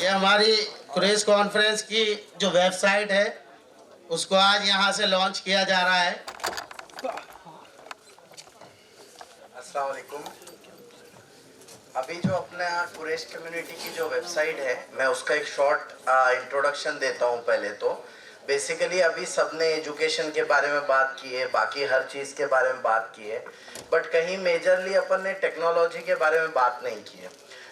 ये हमारी press conference की जो वेबसाइट है उसको आज यहाँ से लॉन्च किया जा रहा है। अस्सलाम वालेकुम। अभी जो अपना कुरैश कम्युनिटी की जो वेबसाइट है, मैं उसका एक शॉर्ट इंट्रोडक्शन देता हूँ। पहले तो बेसिकली अभी सबने एजुकेशन के बारे में बात की है, बाकी हर चीज़ के बारे में बात की है, बट कहीं मेजरली अपन ने टेक्नोलॉजी के बारे में बात नहीं की है।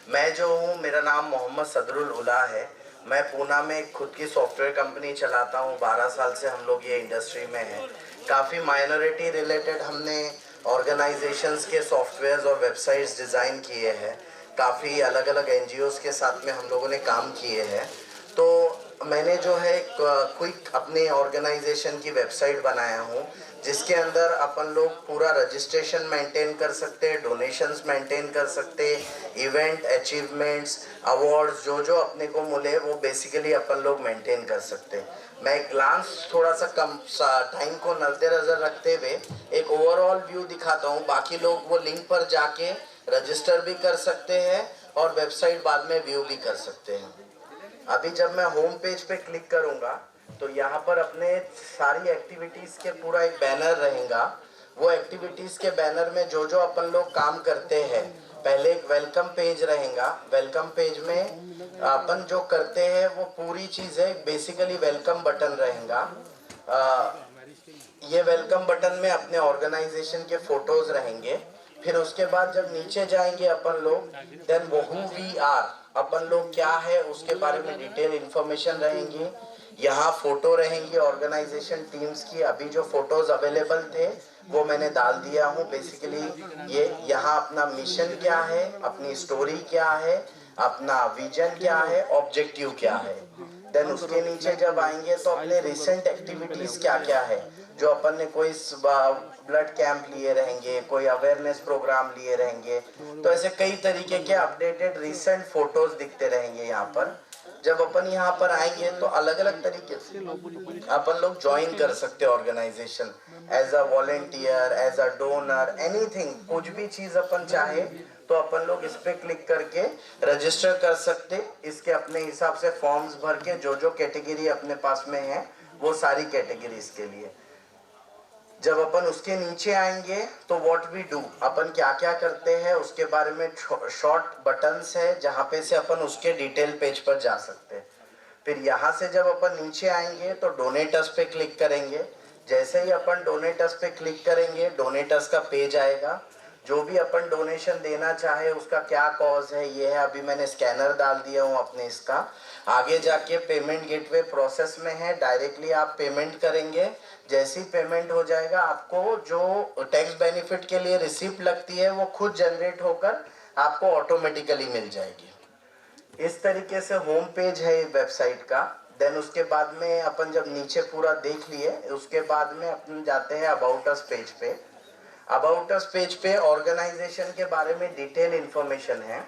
मैं जो हूँ, मेरा नाम मोहम्मद सदरुल उला है। मैं पूना में खुद की सॉफ्टवेयर कंपनी चलाता हूँ। 12 साल से हम लोग ये इंडस्ट्री में हैं। काफ़ी माइनॉरिटी रिलेटेड हमने ऑर्गेनाइजेशंस के सॉफ्टवेयर्स और वेबसाइट्स डिज़ाइन किए हैं। काफ़ी अलग अलग एनजीओज़ के साथ में हम लोगों ने काम किए हैं। तो मैंने जो है क्विक अपने ऑर्गेनाइजेशन की वेबसाइट बनाया हूँ, जिसके अंदर अपन लोग पूरा रजिस्ट्रेशन मेंटेन कर सकते हैं, डोनेशंस मेंटेन कर सकते हैं, इवेंट अचीवमेंट्स अवार्ड्स जो जो अपने को मिले वो बेसिकली अपन लोग मेंटेन कर सकते हैं। मैं ग्लांस थोड़ा सा कम टाइम को नज़र रखते हुए एक ओवरऑल व्यू दिखाता हूँ। बाकी लोग वो लिंक पर जाके रजिस्टर भी कर सकते हैं और वेबसाइट बाद में व्यू भी कर सकते हैं। अभी जब मैं होम पेज पे क्लिक करूंगा तो यहाँ पर अपने सारी एक्टिविटीज़ के पूरा एक बैनर रहेगा। वो एक्टिविटीज़ के बैनर में जो जो अपन लोग काम करते हैं, पहले एक वेलकम पेज रहेगा। वेलकम पेज में अपन जो करते हैं वो पूरी चीज़ें बेसिकली वेलकम बटन रहेगा। ये वेलकम बटन में अपने ऑर्गेनाइजेशन के फोटोज रहेंगे। फिर उसके बाद जब नीचे जाएंगे अपन लोग, देन वो हु वी आर, अपन लोग क्या है उसके बारे में डिटेल इंफॉर्मेशन रहेंगी। यहाँ फोटो रहेंगी ऑर्गेनाइजेशन टीम्स की। अभी जो फोटोज अवेलेबल थे वो मैंने डाल दिया हूँ। बेसिकली ये यहाँ अपना मिशन क्या है, अपनी स्टोरी क्या है, अपना विजन क्या है, ऑब्जेक्टिव क्या है। देन उसके नीचे जब आएंगे तो अपने रिसेंट एक्टिविटीज क्या क्या है, जो अपन ने कोई ब्लड कैंप लिए रहेंगे, कोई अवेयरनेस प्रोग्राम लिए रहेंगे। तो ऐसे कई तरीके के अपडेटेड रिसेंट फोटोज दिखते रहेंगे यहाँ पर। जब अपन यहाँ पर आएंगे तो अलग अलग तरीके से अपन लोग ज्वाइन कर सकते हैं organisation, as a volunteer, as a donor, anything. कुछ भी चीज अपन चाहे तो अपन लोग इस पे क्लिक करके रजिस्टर कर सकते। इसके अपने हिसाब से फॉर्म्स भर के जो जो कैटेगरी अपने पास में है वो सारी कैटेगरीज के लिए। जब अपन उसके नीचे आएंगे तो व्हाट वी डू, अपन क्या क्या करते हैं उसके बारे में शॉर्ट बटन्स है जहाँ पे से अपन उसके डिटेल पेज पर जा सकते हैं। फिर यहाँ से जब अपन नीचे आएंगे तो डोनेटर्स पे क्लिक करेंगे। जैसे ही अपन डोनेटर्स पे क्लिक करेंगे, डोनेटर्स का पेज आएगा। जो भी अपन डोनेशन देना चाहे उसका क्या कॉज है ये है। अभी मैंने स्कैनर डाल दिया हूँ अपने इसका। आगे जाके पेमेंट गेटवे प्रोसेस में है, डायरेक्टली आप पेमेंट करेंगे। जैसी पेमेंट हो जाएगा आपको जो टैक्स बेनिफिट के लिए रिसिप्ट लगती है वो खुद जनरेट होकर आपको ऑटोमेटिकली मिल जाएगी। इस तरीके से होम पेज है वेबसाइट का। देन उसके बाद में अपन जब नीचे पूरा देख लिए उसके बाद में अपन जाते हैं अबाउट अस पेज पे। अबाउट अस पेज पे ऑर्गेनाइजेशन के बारे में डिटेल इंफॉर्मेशन है,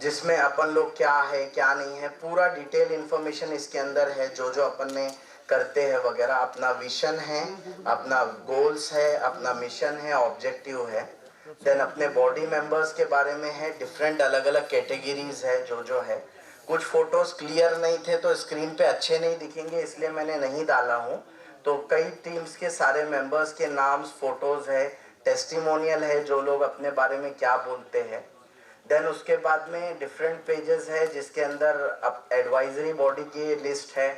जिसमें अपन लोग क्या है क्या नहीं है पूरा डिटेल इंफॉर्मेशन इसके अंदर है। जो जो अपन ने करते हैं वगैरह, अपना विजन है, अपना गोल्स है, अपना मिशन है, ऑब्जेक्टिव है। देन अपने बॉडी मेंबर्स के बारे में है, डिफरेंट अलग अलग कैटेगरीज है जो जो है। कुछ फोटोज क्लियर नहीं थे तो स्क्रीन पे अच्छे नहीं दिखेंगे, इसलिए मैंने नहीं डाला हूँ। तो कई टीम्स के सारे मेंबर्स के नाम फोटोज है, टेस्टिमोनियल है, जो लोग अपने बारे में क्या बोलते हैं। देन उसके बाद में डिफरेंट पेजेस है जिसके अंदर अब एडवाइजरी बॉडी की लिस्ट है।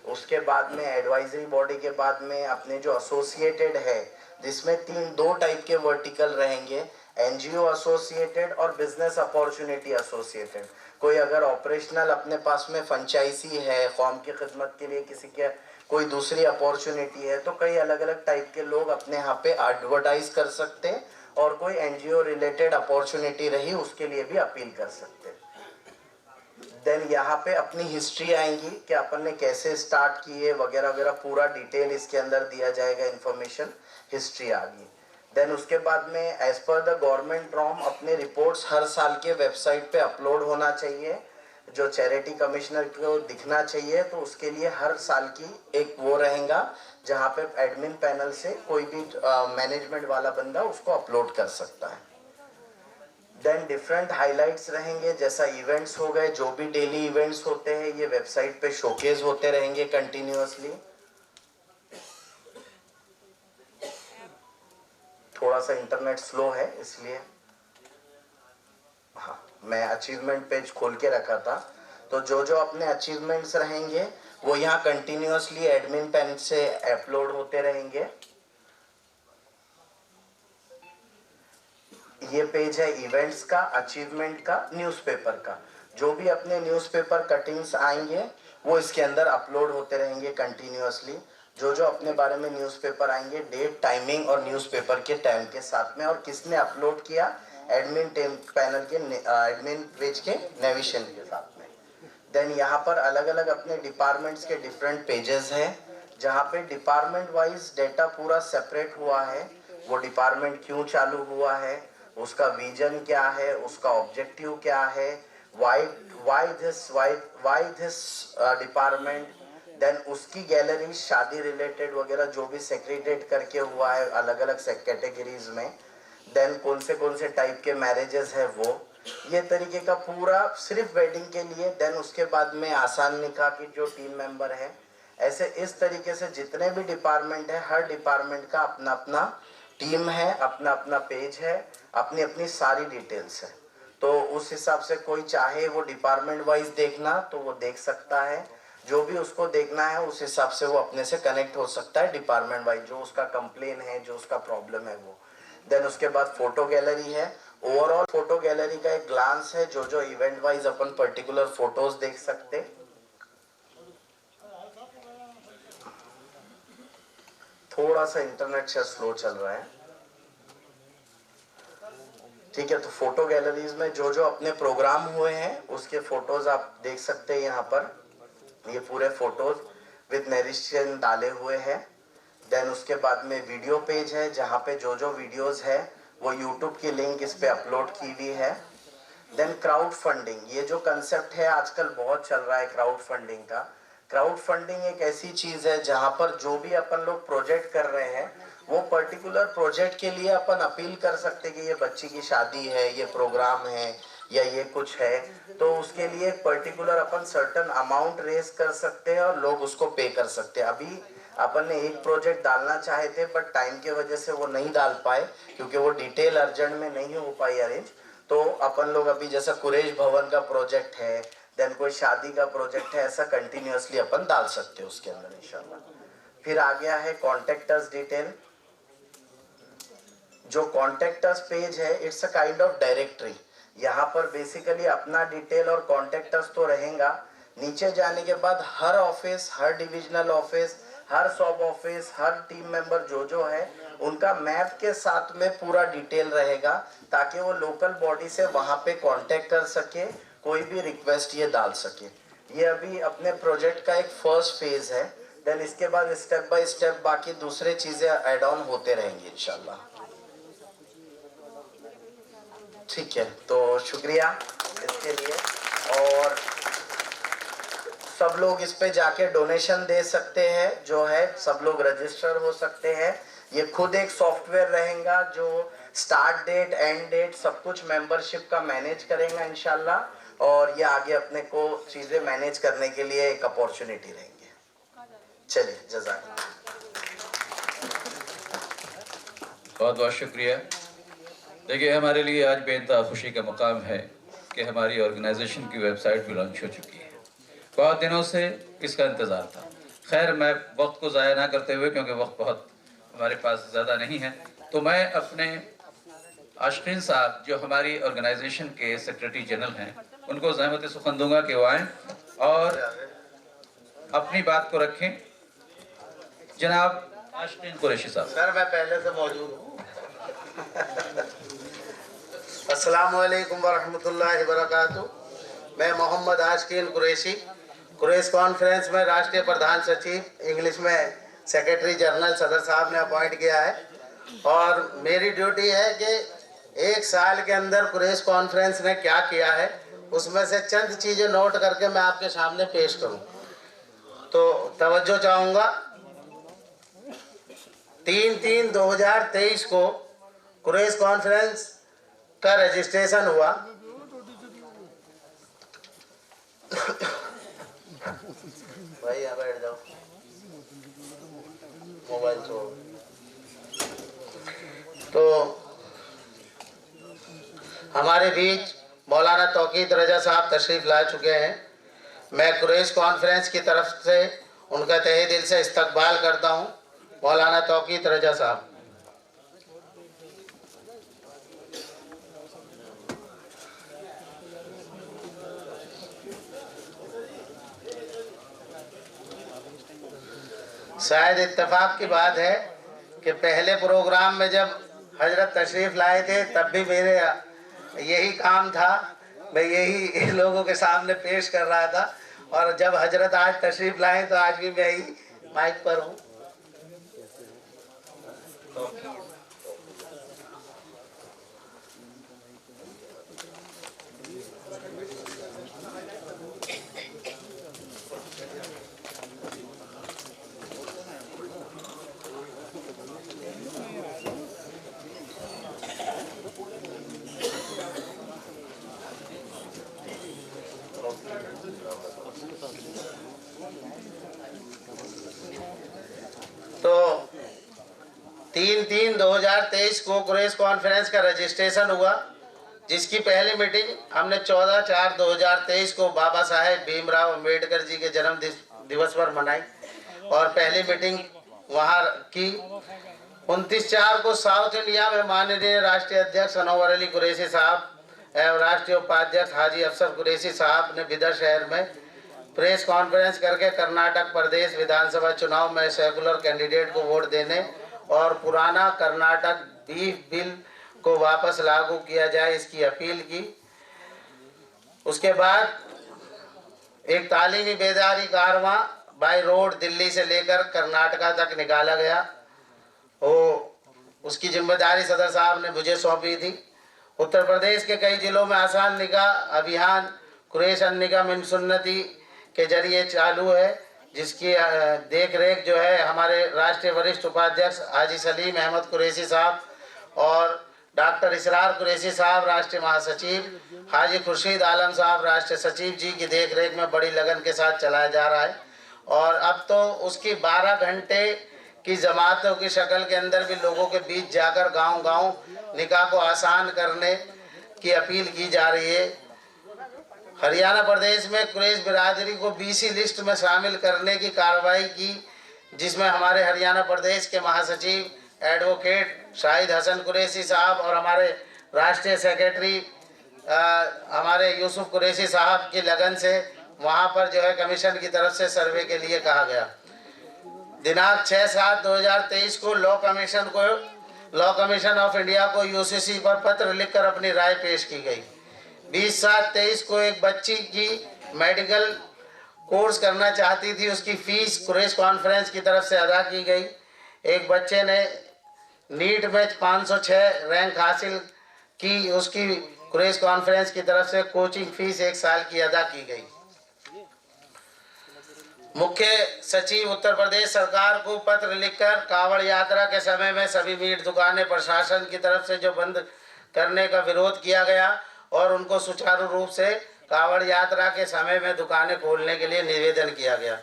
उसके बाद में एडवाइजरी बॉडी के बाद में अपने जो एसोसिएटेड है, जिसमें दो टाइप के वर्टिकल रहेंगे, एनजीओ एसोसिएटेड और बिजनेस अपॉर्चुनिटी एसोसिएटेड। कोई अगर ऑपरेशनल अपने पास में फ्रेंचाइजी है, कौम की खिदमत के लिए किसी के कोई दूसरी अपॉर्चुनिटी है, तो कई अलग अलग टाइप के लोग अपने यहाँ पे एडवर्टाइज कर सकते हैं और कोई एनजीओ रिलेटेड अपॉर्चुनिटी रही उसके लिए भी अपील कर सकते हैं। देन यहाँ पे अपनी हिस्ट्री आएंगी कि अपन ने कैसे स्टार्ट किए वगैरह वगैरह, पूरा डिटेल इसके अंदर दिया जाएगा, इंफॉर्मेशन हिस्ट्री आ गई। देन उसके बाद में as per the government norm अपने रिपोर्ट्स हर साल के वेबसाइट पे अपलोड होना चाहिए, जो चैरिटी कमिश्नर को दिखना चाहिए। तो उसके लिए हर साल की एक वो रहेगा जहाँ पे एडमिन पैनल से कोई भी मैनेजमेंट वाला बंदा उसको अपलोड कर सकता है। देन डिफरेंट हाइलाइट्स रहेंगे, जैसा इवेंट्स हो गए, जो भी डेली इवेंट्स होते हैं ये वेबसाइट पे शोकेस होते रहेंगे कंटिन्यूअसली। थोड़ा सा इंटरनेट स्लो है इसलिए, हाँ मैं अचीवमेंट पेज खोल के रखा था, तो जो जो अपने अचीवमेंट्स रहेंगे वो यहाँ कंटिन्यूअसली एडमिन पैन से अपलोड होते रहेंगे। ये पेज है इवेंट्स का, अचीवमेंट का, न्यूज़पेपर का। जो भी अपने न्यूज़पेपर कटिंग्स आएंगे वो इसके अंदर अपलोड होते रहेंगे कंटिन्यूअसली। जो जो अपने बारे में न्यूज़पेपर आएंगे, डेट, टाइमिंग और न्यूज़पेपर के टाइम के साथ में, और किसने अपलोड किया, एडमिन पैनल के एडमिन पेज के नेविगेशन के साथ में। देन यहाँ पर अलग अलग अपने डिपार्टमेंट्स के डिफरेंट पेजेस हैं, जहाँ पे डिपार्टमेंट वाइज डेटा पूरा सेपरेट हुआ है। वो डिपार्टमेंट क्यों चालू हुआ है, उसका विजन क्या है, उसका ऑब्जेक्टिव क्या है, वाई दिस डिपार्टमेंट। देन उसकी गैलरी शादी रिलेटेड वगैरह जो भी सेग्रीगेट करके हुआ है अलग अलग कैटेगरीज में। देन कौन से टाइप के मैरिजेस है वो, ये तरीके का पूरा सिर्फ वेडिंग के लिए। देन उसके बाद में आसान निकाह की जो टीम मेंबर है, ऐसे इस तरीके से जितने भी डिपार्टमेंट है, हर डिपार्टमेंट का अपना अपना टीम है, अपना अपना पेज है, अपनी अपनी सारी डिटेल्स है। तो उस हिसाब से कोई चाहे वो डिपार्टमेंट वाइज देखना तो वो देख सकता है, जो भी उसको देखना है उस हिसाब से वो अपने से कनेक्ट हो सकता है डिपार्टमेंट वाइज, जो उसका कंप्लेन है, जो उसका प्रॉब्लम है वो। देन उसके बाद फोटो गैलरी है, ओवरऑल फोटो गैलरी का एक ग्लांस है, जो जो इवेंट वाइज अपन पर्टिकुलर फोटोज देख सकते। थोड़ा सा इंटरनेट से स्लो चल रहा है, ठीक है। तो फोटो गैलरीज में जो जो अपने प्रोग्राम हुए हैं उसके फोटोज आप देख सकते हैं यहाँ पर। ये पूरे फोटोज विद नरेशन डाले हुए हैं। देन उसके बाद में वीडियो पेज है, जहाँ पे जो जो वीडियोस है वो यूट्यूब की लिंक इस पे अपलोड की हुई है। देन क्राउड फंडिंग, ये जो कंसेप्ट है आजकल बहुत चल रहा है क्राउड फंडिंग का। क्राउड फंडिंग एक ऐसी चीज है जहाँ पर जो भी अपन लोग प्रोजेक्ट कर रहे हैं वो पर्टिकुलर प्रोजेक्ट के लिए अपन अपील कर सकते कि ये बच्ची की शादी है, ये प्रोग्राम है या ये कुछ है, तो उसके लिए पर्टिकुलर अपन सर्टन अमाउंट रेज कर सकते हैं और लोग उसको पे कर सकते हैं। अभी अपन ने एक प्रोजेक्ट डालना चाहे थे बट टाइम के वजह से वो नहीं डाल पाए, क्योंकि वो डिटेल अर्जेंट में नहीं हो पाई अरेंज। तो अपन लोग अभी जैसा कुरेश भवन का प्रोजेक्ट है, देन कोई शादी का प्रोजेक्ट है, ऐसा कंटिन्यूअसली अपन डाल सकते हैं उसके अंदर इंशाल्लाह। फिर आ गया है कॉन्टेक्टर्स डिटेल। जो कॉन्टेक्टर्स पेज है it's a kind of directory. यहाँ पर बेसिकली अपना डिटेल और कॉन्टेक्टर्स तो रहेगा, नीचे जाने के बाद हर ऑफिस, हर डिविजनल ऑफिस, हर सब ऑफिस, हर टीम मेंबर जो जो है उनका मैप के साथ में पूरा डिटेल रहेगा, ताकि वो लोकल बॉडी से वहाँ पे कांटेक्ट कर सके, कोई भी रिक्वेस्ट ये डाल सके। ये अभी अपने प्रोजेक्ट का एक फर्स्ट फेज है। देन इसके बाद स्टेप बाय स्टेप बाकी दूसरे चीजें ऐड ऑन होते रहेंगे इंशाल्लाह। ठीक है, तो शुक्रिया इसके लिए। और सब लोग इस पे जाके डोनेशन दे सकते हैं, जो है सब लोग रजिस्टर हो सकते हैं। ये खुद एक सॉफ्टवेयर रहेगा जो स्टार्ट डेट, एंड डेट सब कुछ मेंबरशिप का मैनेज करेगा इंशाल्लाह, और ये आगे अपने को चीजें मैनेज करने के लिए एक अपॉर्चुनिटी रहेंगे। चलिए, जज़ाकल्लाह। बहुत बहुत शुक्रिया। देखिए, हमारे लिए आज बेइंतहा खुशी का मकाम है कि हमारी ऑर्गेनाइजेशन की वेबसाइट भी लॉन्च हो चुकी है। बहुत दिनों से इसका इंतज़ार था। खैर, मैं वक्त को ज़ाया ना करते हुए, क्योंकि वक्त बहुत हमारे पास ज़्यादा नहीं है, तो मैं अपने आशकीन साहब जो हमारी ऑर्गेनाइजेशन के सेक्रेटरी जनरल हैं उनको ज़हमत सुखन दूंगा कि वो आएँ और अपनी बात को रखें। जनाब आशकीन कुरैशी साहब। सर, मैं पहले से मौजूद हूँ। अस्सलामु अलैकुम वरहमतुल्लाहि वबरकातुहू। मैं मोहम्मद आशकीन कुरैशी, कुरैश कॉन्फ्रेंस में राष्ट्रीय प्रधान सचिव, इंग्लिश में सेक्रेटरी जनरल सदर साहब ने अपॉइंट किया है, और मेरी ड्यूटी है कि एक साल के अंदर कुरैश कॉन्फ्रेंस ने क्या किया है उसमें से चंद चीज़ें नोट करके मैं आपके सामने पेश करूं। तो तवज्जो चाहूँगा। 3/3/2023 को कुरैश कॉन्फ्रेंस का रजिस्ट्रेशन हुआ। भाई यहाँ बैठ जाओ, मोबाइल छोड़ो। तो हमारे बीच मौलाना तौकीद रजा साहब तशरीफ ला चुके हैं। मैं कुरैश कॉन्फ्रेंस की तरफ से उनका तहे दिल से इस्तकबाल करता हूँ। मौलाना तौकीद रजा साहब। शायद इत्तेफाक की बात है कि पहले प्रोग्राम में जब हजरत तशरीफ लाए थे तब भी मेरे यही काम था, मैं यही लोगों के सामने पेश कर रहा था, और जब हजरत आज तशरीफ लाए तो आज भी मैं ही माइक पर हूँ। तो 3/3/2023 को कुरैश कॉन्फ्रेंस का रजिस्ट्रेशन हुआ, जिसकी पहली मीटिंग हमने 14/4/2023 को बाबा साहेब भीमराव अंबेडकर जी के जन्म दिवस पर मनाई, और पहली मीटिंग वहाँ की। 29/4 को साउथ इंडिया में माननीय राष्ट्रीय अध्यक्ष अनवर अली कुरैशी साहब एवं राष्ट्रीय उपाध्यक्ष हाजी अफसर कुरैशी साहब ने बिदर शहर में प्रेस कॉन्फ्रेंस करके कर्नाटक प्रदेश विधानसभा चुनाव में सेकुलर कैंडिडेट को वोट देने और पुराना कर्नाटक बीफ बिल को वापस लागू किया जाए, इसकी अपील की। उसके बाद एक तालीमी बेदारी कारवां बाय रोड दिल्ली से लेकर कर्नाटका तक निकाला गया। उसकी जिम्मेदारी सदर साहब ने मुझे सौंपी थी। उत्तर प्रदेश के कई जिलों में आसान निकाह अभियान कुरैश निकाह मिन सुन्नती के जरिए चालू है, जिसकी देख रेख जो है हमारे राष्ट्रीय वरिष्ठ उपाध्यक्ष हाजी सलीम अहमद कुरैशी साहब और डॉक्टर इसरार कुरैशी साहब राष्ट्रीय महासचिव, हाजी खुर्शीद आलम साहब राष्ट्रीय सचिव जी की देख रेख में बड़ी लगन के साथ चलाया जा रहा है। और अब तो उसकी 12 घंटे की जमातों की शक्ल के अंदर भी लोगों के बीच जाकर गांव-गांव निकाह को आसान करने की अपील की जा रही है। हरियाणा प्रदेश में कुरैश बिरादरी को BC लिस्ट में शामिल करने की कार्रवाई की, जिसमें हमारे हरियाणा प्रदेश के महासचिव एडवोकेट शाहिद हसन कुरैशी साहब और हमारे राष्ट्रीय सेक्रेटरी हमारे यूसुफ कुरैशी साहब की लगन से वहां पर जो है कमीशन की तरफ से सर्वे के लिए कहा गया। दिनांक 6/7/2023 को लॉ कमीशन ऑफ इंडिया को UCC पर पत्र लिखकर अपनी राय पेश की गई। 20/7/23 को एक बच्ची की मेडिकल कोर्स करना चाहती थी, उसकी फीस कुरैश कॉन्फ्रेंस की तरफ से अदा की गई। एक बच्चे ने नीट में 506 रैंक हासिल की, उसकी कुरैश कॉन्फ्रेंस की तरफ से कोचिंग फीस 1 साल की अदा की गई। मुख्य सचिव उत्तर प्रदेश सरकार को पत्र लिखकर कावड़ यात्रा के समय में सभी मीट दुकानें प्रशासन की तरफ से जो बंद करने का विरोध किया गया और उनको सुचारू रूप से कावड़ यात्रा के समय में दुकानें खोलने के लिए निवेदन किया गया।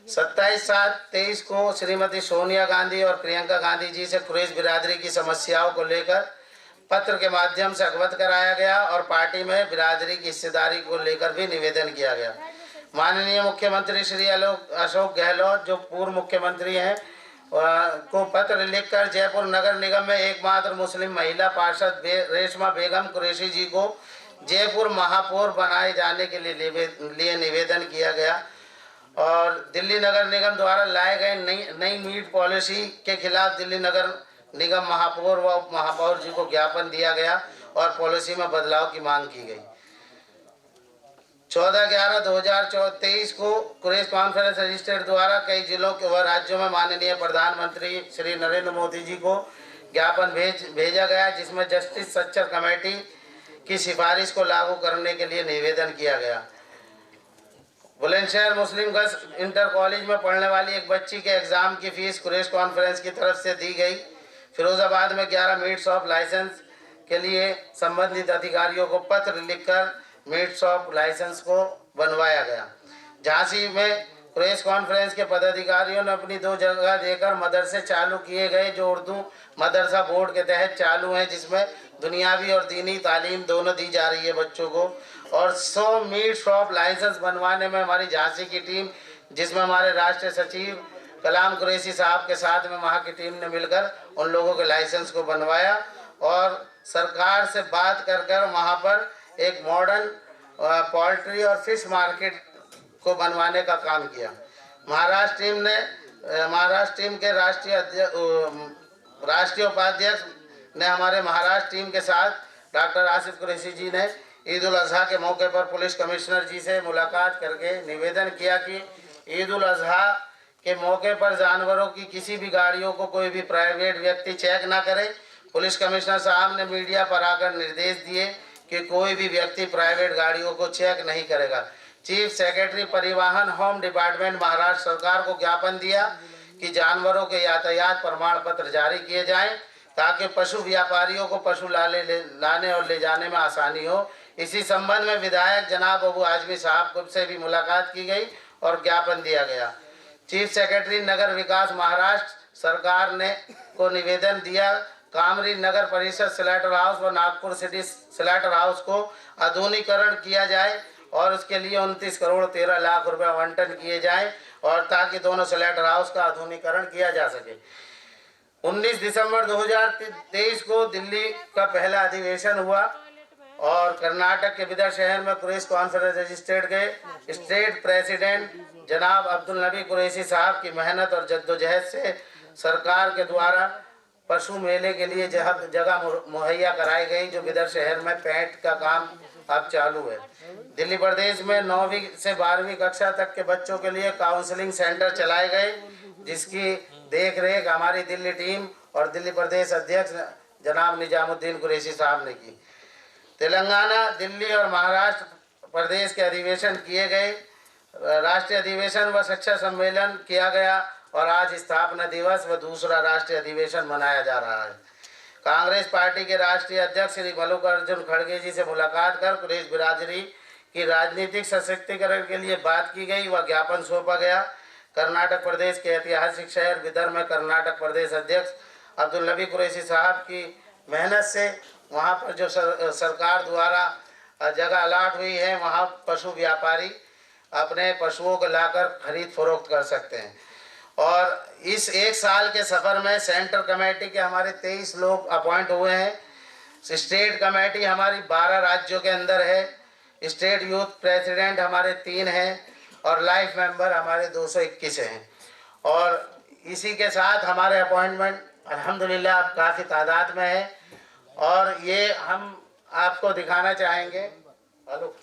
27/7/23 को श्रीमती सोनिया गांधी और प्रियंका गांधी जी से कुरैश बिरादरी की समस्याओं को लेकर पत्र के माध्यम से अवगत कराया गया और पार्टी में बिरादरी की हिस्सेदारी को लेकर भी निवेदन किया गया। माननीय मुख्यमंत्री श्री अशोक गहलोत जो पूर्व मुख्यमंत्री हैं को पत्र लिखकर जयपुर नगर निगम में एकमात्र मुस्लिम महिला पार्षद रेशमा बेगम कुरैशी जी को जयपुर महापौर बनाए जाने के लिए निवेदन किया गया। और दिल्ली नगर निगम द्वारा लाए गए नई मीट पॉलिसी के खिलाफ दिल्ली नगर निगम महापौर व उप महापौर जी को ज्ञापन दिया गया और पॉलिसी में बदलाव की मांग की गई। 14/11/2023 को कुरैश कॉन्फ्रेंस रजिस्ट्रेड द्वारा कई जिलों के व राज्यों में माननीय प्रधानमंत्री श्री नरेंद्र मोदी जी को ज्ञापन भेजा गया, जिसमें जस्टिस सच्चर कमेटी की सिफारिश को लागू करने के लिए निवेदन किया गया। बुलंदशहर मुस्लिम गर्ल्स इंटर कॉलेज में पढ़ने वाली एक बच्ची के एग्जाम की फीस कुरैश कॉन्फ्रेंस की तरफ से दी गई। फिरोजाबाद में 11 मीट शॉप लाइसेंस के लिए संबंधित अधिकारियों को पत्र लिखकर मीट शॉप लाइसेंस को बनवाया गया। झांसी में प्रेस कॉन्फ्रेंस के पदाधिकारियों ने अपनी 2 जगह देकर मदरसे चालू किए गए जो उर्दू मदरसा बोर्ड के तहत चालू हैं, जिसमें दुनियावी और दीनी तालीम दोनों दी जा रही है बच्चों को। और 100 मीट शॉप लाइसेंस बनवाने में हमारी झांसी की टीम, जिसमें हमारे राष्ट्रीय सचिव कलाम कुरैशी साहब के साथ में वहाँ की टीम ने मिलकर उन लोगों के लाइसेंस को बनवाया और सरकार से बात कर कर वहाँ पर एक मॉडर्न पोल्ट्री और फिश मार्केट को बनवाने का काम किया। महाराष्ट्र टीम के राष्ट्रीय उपाध्यक्ष ने हमारे महाराष्ट्र टीम के साथ डॉक्टर आसिफ कुरैशी जी ने ईद उल अजहा के मौके पर पुलिस कमिश्नर जी से मुलाकात करके निवेदन किया कि ईद उल अजहा के मौके पर जानवरों की किसी भी गाड़ियों को कोई भी प्राइवेट व्यक्ति चेक ना करे। पुलिस कमिश्नर साहब ने मीडिया पर आकर निर्देश दिए कि कोई भी व्यक्ति प्राइवेट गाड़ियों को चेक नहीं करेगा। चीफ सेक्रेटरी परिवहन होम डिपार्टमेंट महाराष्ट्र सरकार को ज्ञापन दिया कि जानवरों के यातायात प्रमाण पत्र जारी किए जाएं ताकि पशु व्यापारियों को पशु लाने और ले जाने में आसानी हो। इसी संबंध में विधायक जनाब अबू आजमी साहब से भी मुलाकात की गई और ज्ञापन दिया गया। चीफ सेक्रेटरी नगर विकास महाराष्ट्र सरकार ने को निवेदन दिया कामरी नगर परिषद स्लेटर हाउस व नागपुर सिटी स्लेटर हाउस को आधुनिकीकरण किया जाए और उसके लिए 29 करोड़ 13 लाख रुपए आवंटन किए जाएं और ताकि दोनों स्लेटर हाउस का आधुनिकीकरण किया जा सके। 19 दिसंबर 2023 को दिल्ली का पहला अधिवेशन हुआ और कर्नाटक के बिदर शहर में कुरैश कॉन्फ्रेंस रजिस्ट्रेट गए। स्टेट प्रेसिडेंट जनाब अब्दुल नबी कुरैशी साहब की मेहनत और जद्दोजहद से सरकार के द्वारा पशु मेले के लिए जगह मुहैया कराई गई जो बिदर शहर में पेंट का काम अब चालू है। दिल्ली प्रदेश में 9वीं से 12वीं कक्षा तक के बच्चों के लिए काउंसलिंग सेंटर चलाए गए जिसकी देख रेख हमारी दिल्ली टीम और दिल्ली प्रदेश अध्यक्ष जनाब निजामुद्दीन कुरैशी साहब ने की। तेलंगाना, दिल्ली और महाराष्ट्र प्रदेश के अधिवेशन किए गए। राष्ट्रीय अधिवेशन व शिक्षा सम्मेलन किया गया और आज स्थापना दिवस व दूसरा राष्ट्रीय अधिवेशन मनाया जा रहा है। कांग्रेस पार्टी के राष्ट्रीय अध्यक्ष श्री मल्लिकार्जुन खड़गे जी से मुलाकात कर कुरैश बिरादरी की राजनीतिक सशक्तिकरण के लिए बात की गई व ज्ञापन सौंपा गया। कर्नाटक प्रदेश के ऐतिहासिक शहर बिदर में कर्नाटक प्रदेश अध्यक्ष अब्दुल नबी कुरैशी साहब की मेहनत से वहाँ पर जो सरकार द्वारा जगह अलाट हुई है वहाँ पशु व्यापारी अपने पशुओं को लाकर खरीद फरोख्त कर सकते हैं। और इस 1 साल के सफ़र में सेंट्रल कमेटी के हमारे 23 लोग अपॉइंट हुए हैं। स्टेट कमेटी हमारी 12 राज्यों के अंदर है। स्टेट यूथ प्रेसिडेंट हमारे 3 हैं और लाइफ मेंबर हमारे 221 हैं। और इसी के साथ हमारे अपॉइंटमेंट अल्हम्दुलिल्लाह अब काफ़ी तादाद में है और ये हम आपको दिखाना चाहेंगे। हेलो,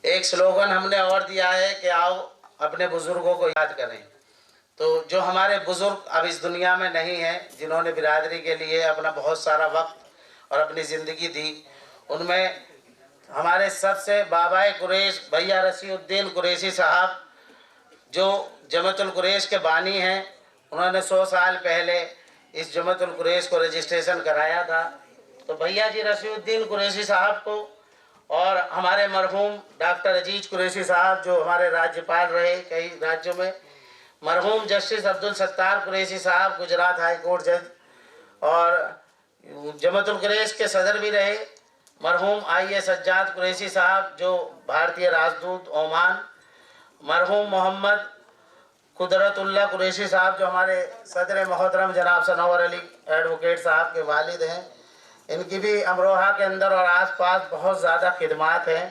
एक स्लोगन हमने और दिया है कि आओ अपने बुजुर्गों को याद करें। तो जो हमारे बुजुर्ग अब इस दुनिया में नहीं हैं, जिन्होंने बिरादरी के लिए अपना बहुत सारा वक्त और अपनी ज़िंदगी दी, उनमें हमारे सबसे बाबाए कुरैश भैया रसीउद्दीन कुरैशी साहब जो जमातुल कुरैश के बानी हैं, उन्होंने 100 साल पहले इस जमातुल कुरैश को रजिस्ट्रेशन कराया था। तो भैया जी रसीउद्दीन कुरैशी साहब को और हमारे मरहूम डॉक्टर अजीज कुरैशी साहब जो हमारे राज्यपाल रहे कई राज्यों में, मरहूम जस्टिस अब्दुल सत्तार कुरैशी साहब गुजरात हाई कोर्ट जज और जमातुल कुरैश के सदर भी रहे, मरहूम IAS सज्जाद कुरैशी साहब जो भारतीय राजदूत ओमान, मरहूम मोहम्मद कुदरतुल्लाह कुरैशी साहब जो हमारे सदर मोहतरम जनाब सनोवर अली एडवोकेट साहब के वालिद हैं। इनकी भी अमरोहा के अंदर और आसपास बहुत ज़्यादा खिदमात हैं।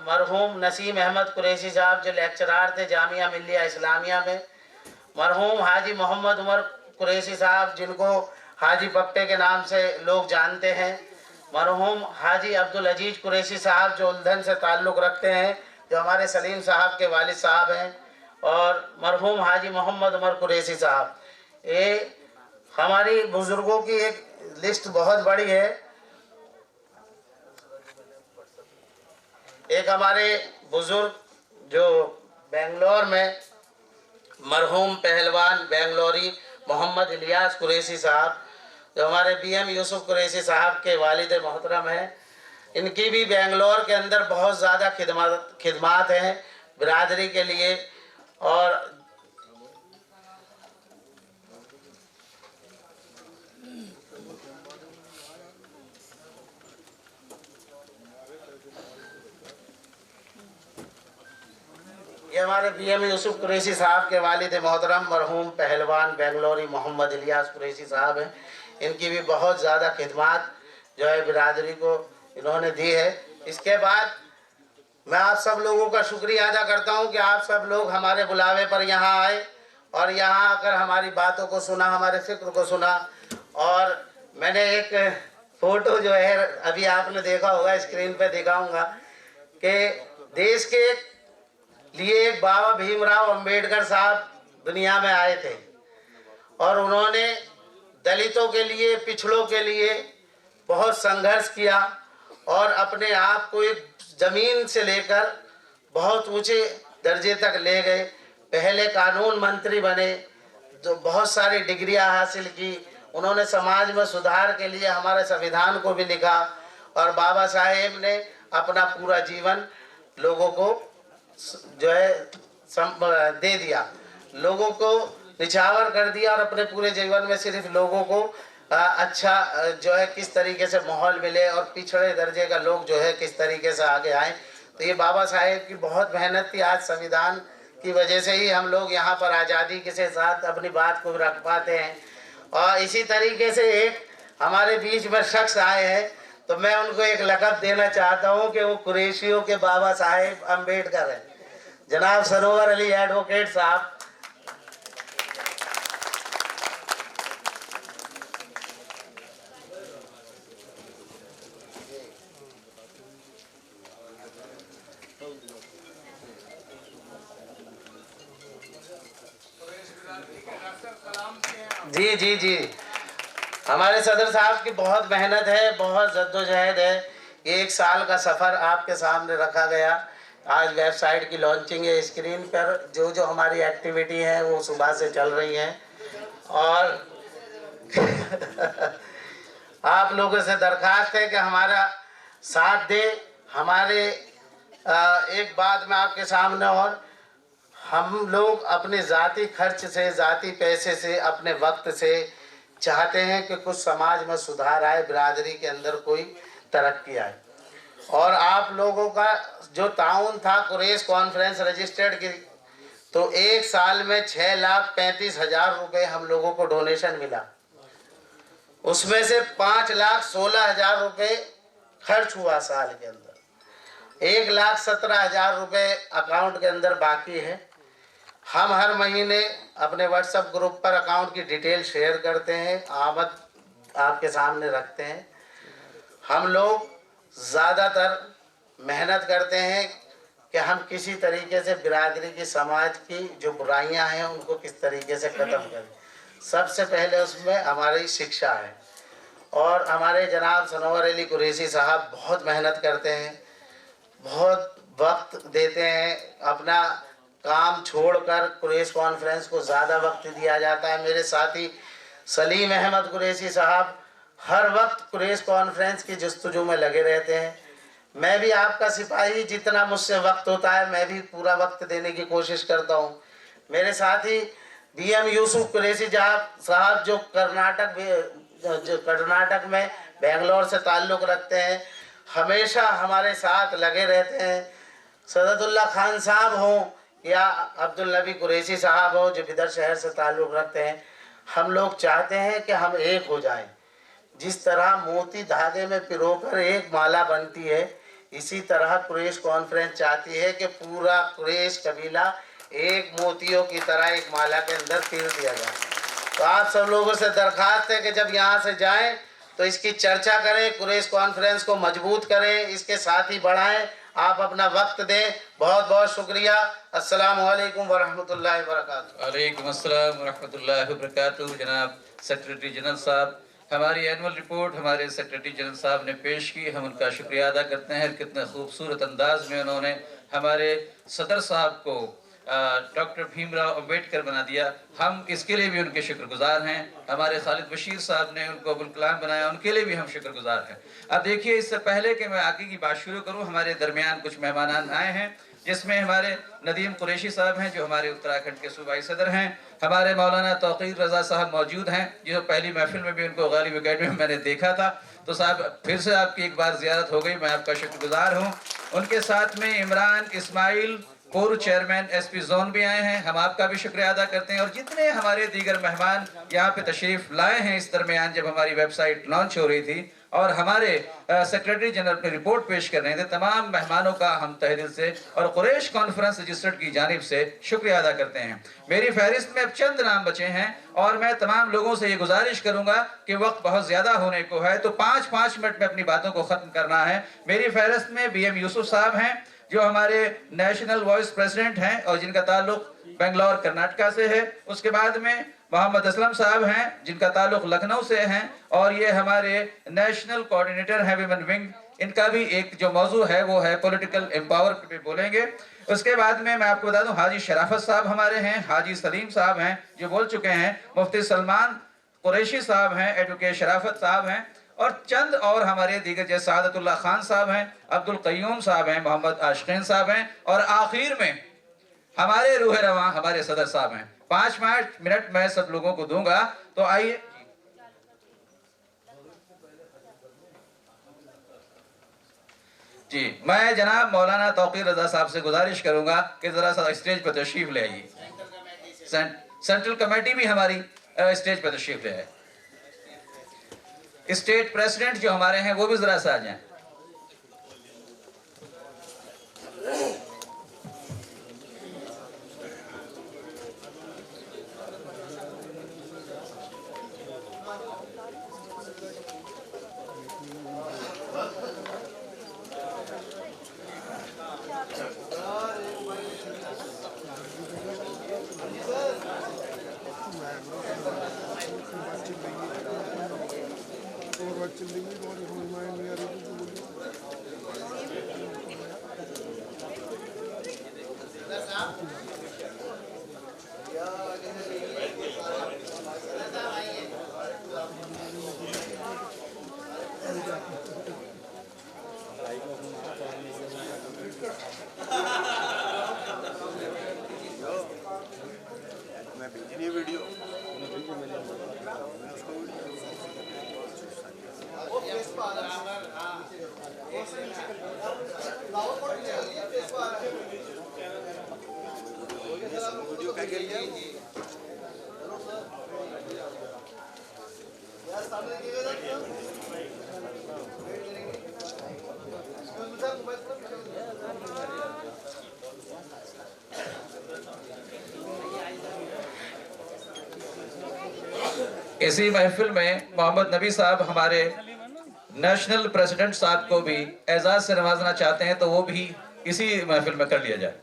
मरहूम नसीम अहमद कुरैशी साहब जो लेक्चरार थे जामिया मिल्लिया इस्लामिया में, मरहूम हाजी मोहम्मद उमर कुरैशी साहब जिनको हाजी पप्पे के नाम से लोग जानते हैं, मरहूम हाजी अब्दुल अजीज कुरैशी साहब जो उल्धन से ताल्लुक़ रखते हैं जो हमारे सलीम साहब के वालिद साहब हैं, और मरहूम हाजी मोहम्मद उमर कुरैशी साहब। ये हमारी बुज़ुर्गों की एक लिस्ट बहुत बड़ी है। एक हमारे बुजुर्ग जो बेंगलोर में मरहूम पहलवान बेंगलोरी मोहम्मद इलियास कुरैशी साहब, जो हमारे बीएम यूसुफ कुरैशी साहब के वालिद मोहतरम हैं, इनकी भी बेंगलोर के अंदर बहुत ज़्यादा खिदमात हैं बिरादरी के लिए। और ये हमारे बीएम यूसुफ कुरैशी साहब के वालिद मोहतरम मरहूम पहलवान बेंगलोरी मोहम्मद इलियास कुरैशी साहब हैं। इनकी भी बहुत ज़्यादा खिदमात जो है बिरादरी को इन्होंने दी है। इसके बाद मैं आप सब लोगों का शुक्रिया अदा करता हूं कि आप सब लोग हमारे बुलावे पर यहाँ आए और यहाँ आकर हमारी बातों को सुना, हमारे फिक्र को सुना। और मैंने एक फ़ोटो जो है अभी आपने देखा होगा, स्क्रीन पे दिखाऊंगा कि देश के लिए एक बाबा भीमराव अंबेडकर साहब दुनिया में आए थे और उन्होंने दलितों के लिए, पिछड़ों के लिए बहुत संघर्ष किया और अपने आप को एक ज़मीन से लेकर बहुत ऊंचे दर्जे तक ले गए। पहले कानून मंत्री बने, जो बहुत सारी डिग्रियां हासिल की। उन्होंने समाज में सुधार के लिए हमारे संविधान को भी लिखा और बाबा साहेब ने अपना पूरा जीवन लोगों को जो है दे दिया, लोगों को निछावर कर दिया और अपने पूरे जीवन में सिर्फ लोगों को अच्छा जो है किस तरीके से माहौल मिले और पिछड़े दर्जे का लोग जो है किस तरीके से आगे आए। तो ये बाबा साहेब की बहुत मेहनत थी। आज संविधान की वजह से ही हम लोग यहाँ पर आज़ादी के साथ अपनी बात को रख पाते हैं। और इसी तरीके से एक हमारे बीच में शख्स आए हैं, तो मैं उनको एक लक़ब देना चाहता हूँ कि वो कुरैशियों के बाबा साहेब अम्बेडकर हैं, जनाब सरोवर अली एडवोकेट साहब। जी जी जी, हमारे सदर साहब की बहुत मेहनत है, बहुत जद्दोजहद है। ये 1 साल का सफ़र आपके सामने रखा गया। आज वेबसाइट की लॉन्चिंग है। स्क्रीन पर जो जो हमारी एक्टिविटी है वो सुबह से चल रही हैं और आप लोगों से दरख्वास्त है कि हमारा साथ दे। हमारे एक बात मैं आपके सामने, और हम लोग अपने ज़ाती खर्च से, ज़ाती पैसे से, अपने वक्त से चाहते हैं कि कुछ समाज में सुधार आए, बिरादरी के अंदर कोई तरक्की आए। और आप लोगों का जो ताउन था कुरैश कॉन्फ्रेंस रजिस्टर्ड की, तो 1 साल में 6,35,000 रुपये हम लोगों को डोनेशन मिला। उसमें से 5,16,000 रुपये खर्च हुआ साल के अंदर। 1,17,000 रुपये अकाउंट के अंदर बाकी है। हम हर महीने अपने व्हाट्सएप ग्रुप पर अकाउंट की डिटेल शेयर करते हैं, आमद आपके सामने रखते हैं। हम लोग ज़्यादातर मेहनत करते हैं कि हम किसी तरीके से बिरादरी की, समाज की जो बुराइयां हैं उनको किस तरीके से ख़त्म करें। सबसे पहले उसमें हमारी शिक्षा है और हमारे जनाब सरोवर अली कुरैशी साहब बहुत मेहनत करते हैं, बहुत वक्त देते हैं। अपना काम छोड़कर कुरैश कॉन्फ्रेंस को ज़्यादा वक्त दिया जाता है। मेरे साथी सलीम अहमद कुरैशी साहब हर वक्त कुरैश कॉन्फ्रेंस की जस्तजू में लगे रहते हैं। मैं भी आपका सिपाही, जितना मुझसे वक्त होता है मैं भी पूरा वक्त देने की कोशिश करता हूँ। मेरे साथी बीएम यूसुफ कुरैशी साहब जो कर्नाटक में बेंगलोर से ताल्लुक़ रखते हैं, हमेशा हमारे साथ लगे रहते हैं। सदतुल्ला खान साहब हों या अब्दुल नबी कुरैशी साहब हो जो बिदर शहर से ताल्लुक़ रखते हैं, हम लोग चाहते हैं कि हम एक हो जाएं। जिस तरह मोती धागे में पिरोकर एक माला बनती है, इसी तरह कुरैश कॉन्फ्रेंस चाहती है कि पूरा कुरैश कबीला एक मोतियों की तरह एक माला के अंदर पिर दिया जाए। तो आप सब लोगों से दरख्वास्त है कि जब यहाँ से जाएं तो इसकी चर्चा करें, कुरैश कॉन्फ्रेंस को मजबूत करें, इसके साथ ही बढ़ाएं। आप अपना वक्त दें। बहुत बहुत शुक्रिया। अस्सलामु अलैकुम वरहमतुल्लाहि वबरकातुहू। वालेकुम अस्सलाम वरहमतुल्लाहि वबरकातुहू। जनाब सेक्रेटरी जनरल साहब, हमारी एनुअल रिपोर्ट हमारे सेक्रेटरी जनरल साहब ने पेश की, हम उनका शुक्रिया अदा करते हैं। कितने खूबसूरत अंदाज में उन्होंने हमारे सदर साहब को डॉक्टर भीमराव अंबेडकर बना दिया। हम इसके लिए भी उनके शुक्रगुजार हैं। हमारे खालिद बशीर साहब ने उनको अबुल कलाम बनाया, उनके लिए भी हम शुक्रगुजार हैं। अब देखिए, इससे पहले कि मैं आगे की बात शुरू करूं, हमारे दरमियान कुछ मेहमान आए हैं, जिसमें हमारे नदीम कुरैशी साहब हैं जो हमारे उत्तराखंड के सूबाई सदर हैं। हमारे मौलाना तौकीर रज़ा साहब मौजूद हैं, जो पहली महफिल में भी उनको गालिब अकेडमी में मैंने देखा था। तो साहब, फिर से आपकी एक बार ज़ियारत हो गई, मैं आपका शुक्रगुजार हूँ। उनके साथ में इमरान इस्माइल पूर्व चेयरमैन SP जोन भी आए हैं, हम आपका भी शुक्रिया अदा करते हैं। और जितने हमारे दीगर मेहमान यहाँ पे तशरीफ लाए हैं इस दरमियान, जब हमारी वेबसाइट लॉन्च हो रही थी और हमारे सेक्रेटरी जनरल अपनी रिपोर्ट पेश कर रहे थे, तमाम मेहमानों का हम तहे दिल से और कुरैश कॉन्फ्रेंस रजिस्टर्ड की जानिब से शुक्रिया अदा करते हैं। मेरी फहरिस्त में अब चंद नाम बचे हैं और मैं तमाम लोगों से ये गुजारिश करूंगा कि वक्त बहुत ज़्यादा होने को है, तो 5-5 मिनट में अपनी बातों को ख़त्म करना है। मेरी फहरिस्त में BM यूसुफ साहब हैं, जो हमारे नेशनल वाइस प्रेसिडेंट हैं और जिनका ताल्लुक बेंगलोर कर्नाटका से है। उसके बाद में मोहम्मद असलम साहब हैं, जिनका ताल्लुक लखनऊ से हैं और ये हमारे नेशनल कोऑर्डिनेटर हैं विमेन विंग। इनका भी एक जो मौजू है वो है पॉलिटिकल एम्पावर पे बोलेंगे। उसके बाद में मैं आपको बता दूं, हाजी शराफत साहब हमारे हैं, हाजी सलीम साहब हैं जो बोल चुके हैं, मुफ्ती सलमान कुरैशी साहब हैं, एडवोकेट शराफत साहब हैं और चंद और हमारे दीगर जैसे सादतुल्लाह खान साहब हैं, अब्दुल कय्यूम साहब हैं, मोहम्मद आशिकीन साहब हैं और आखिर में हमारे रूह रवां हमारे सदर साहब हैं। 5-5 मिनट मैं सब लोगों को दूंगा, तो आइए। जी, मैं जनाब मौलाना तौकीर रज़ा साहब से गुजारिश करूंगा कि जरा सा स्टेज पर तशरीफ ले आइए। सेंट्रल कमेटी भी हमारी स्टेज पर तशरीफ ले आए। स्टेट प्रेसिडेंट जो हमारे हैं वो भी जरा सा आ जाएं। इसी महफिल में मोहम्मद नबी साहब हमारे नेशनल प्रेसिडेंट साहब को भी एजाज से नवाजना चाहते हैं, तो वो भी इसी महफिल में कर लिया जाए।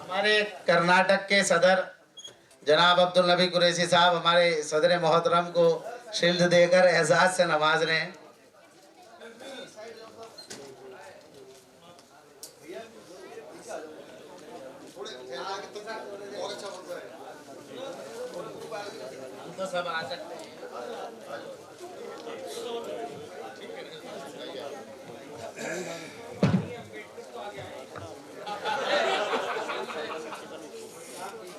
हमारे कर्नाटक के सदर जनाब अब्दुल नबी कुरैशी साहब हमारे सदर मोहतरम को शील्ड देकर एजाज से नवाज रहे हैं। तो सब आ सकते हैं।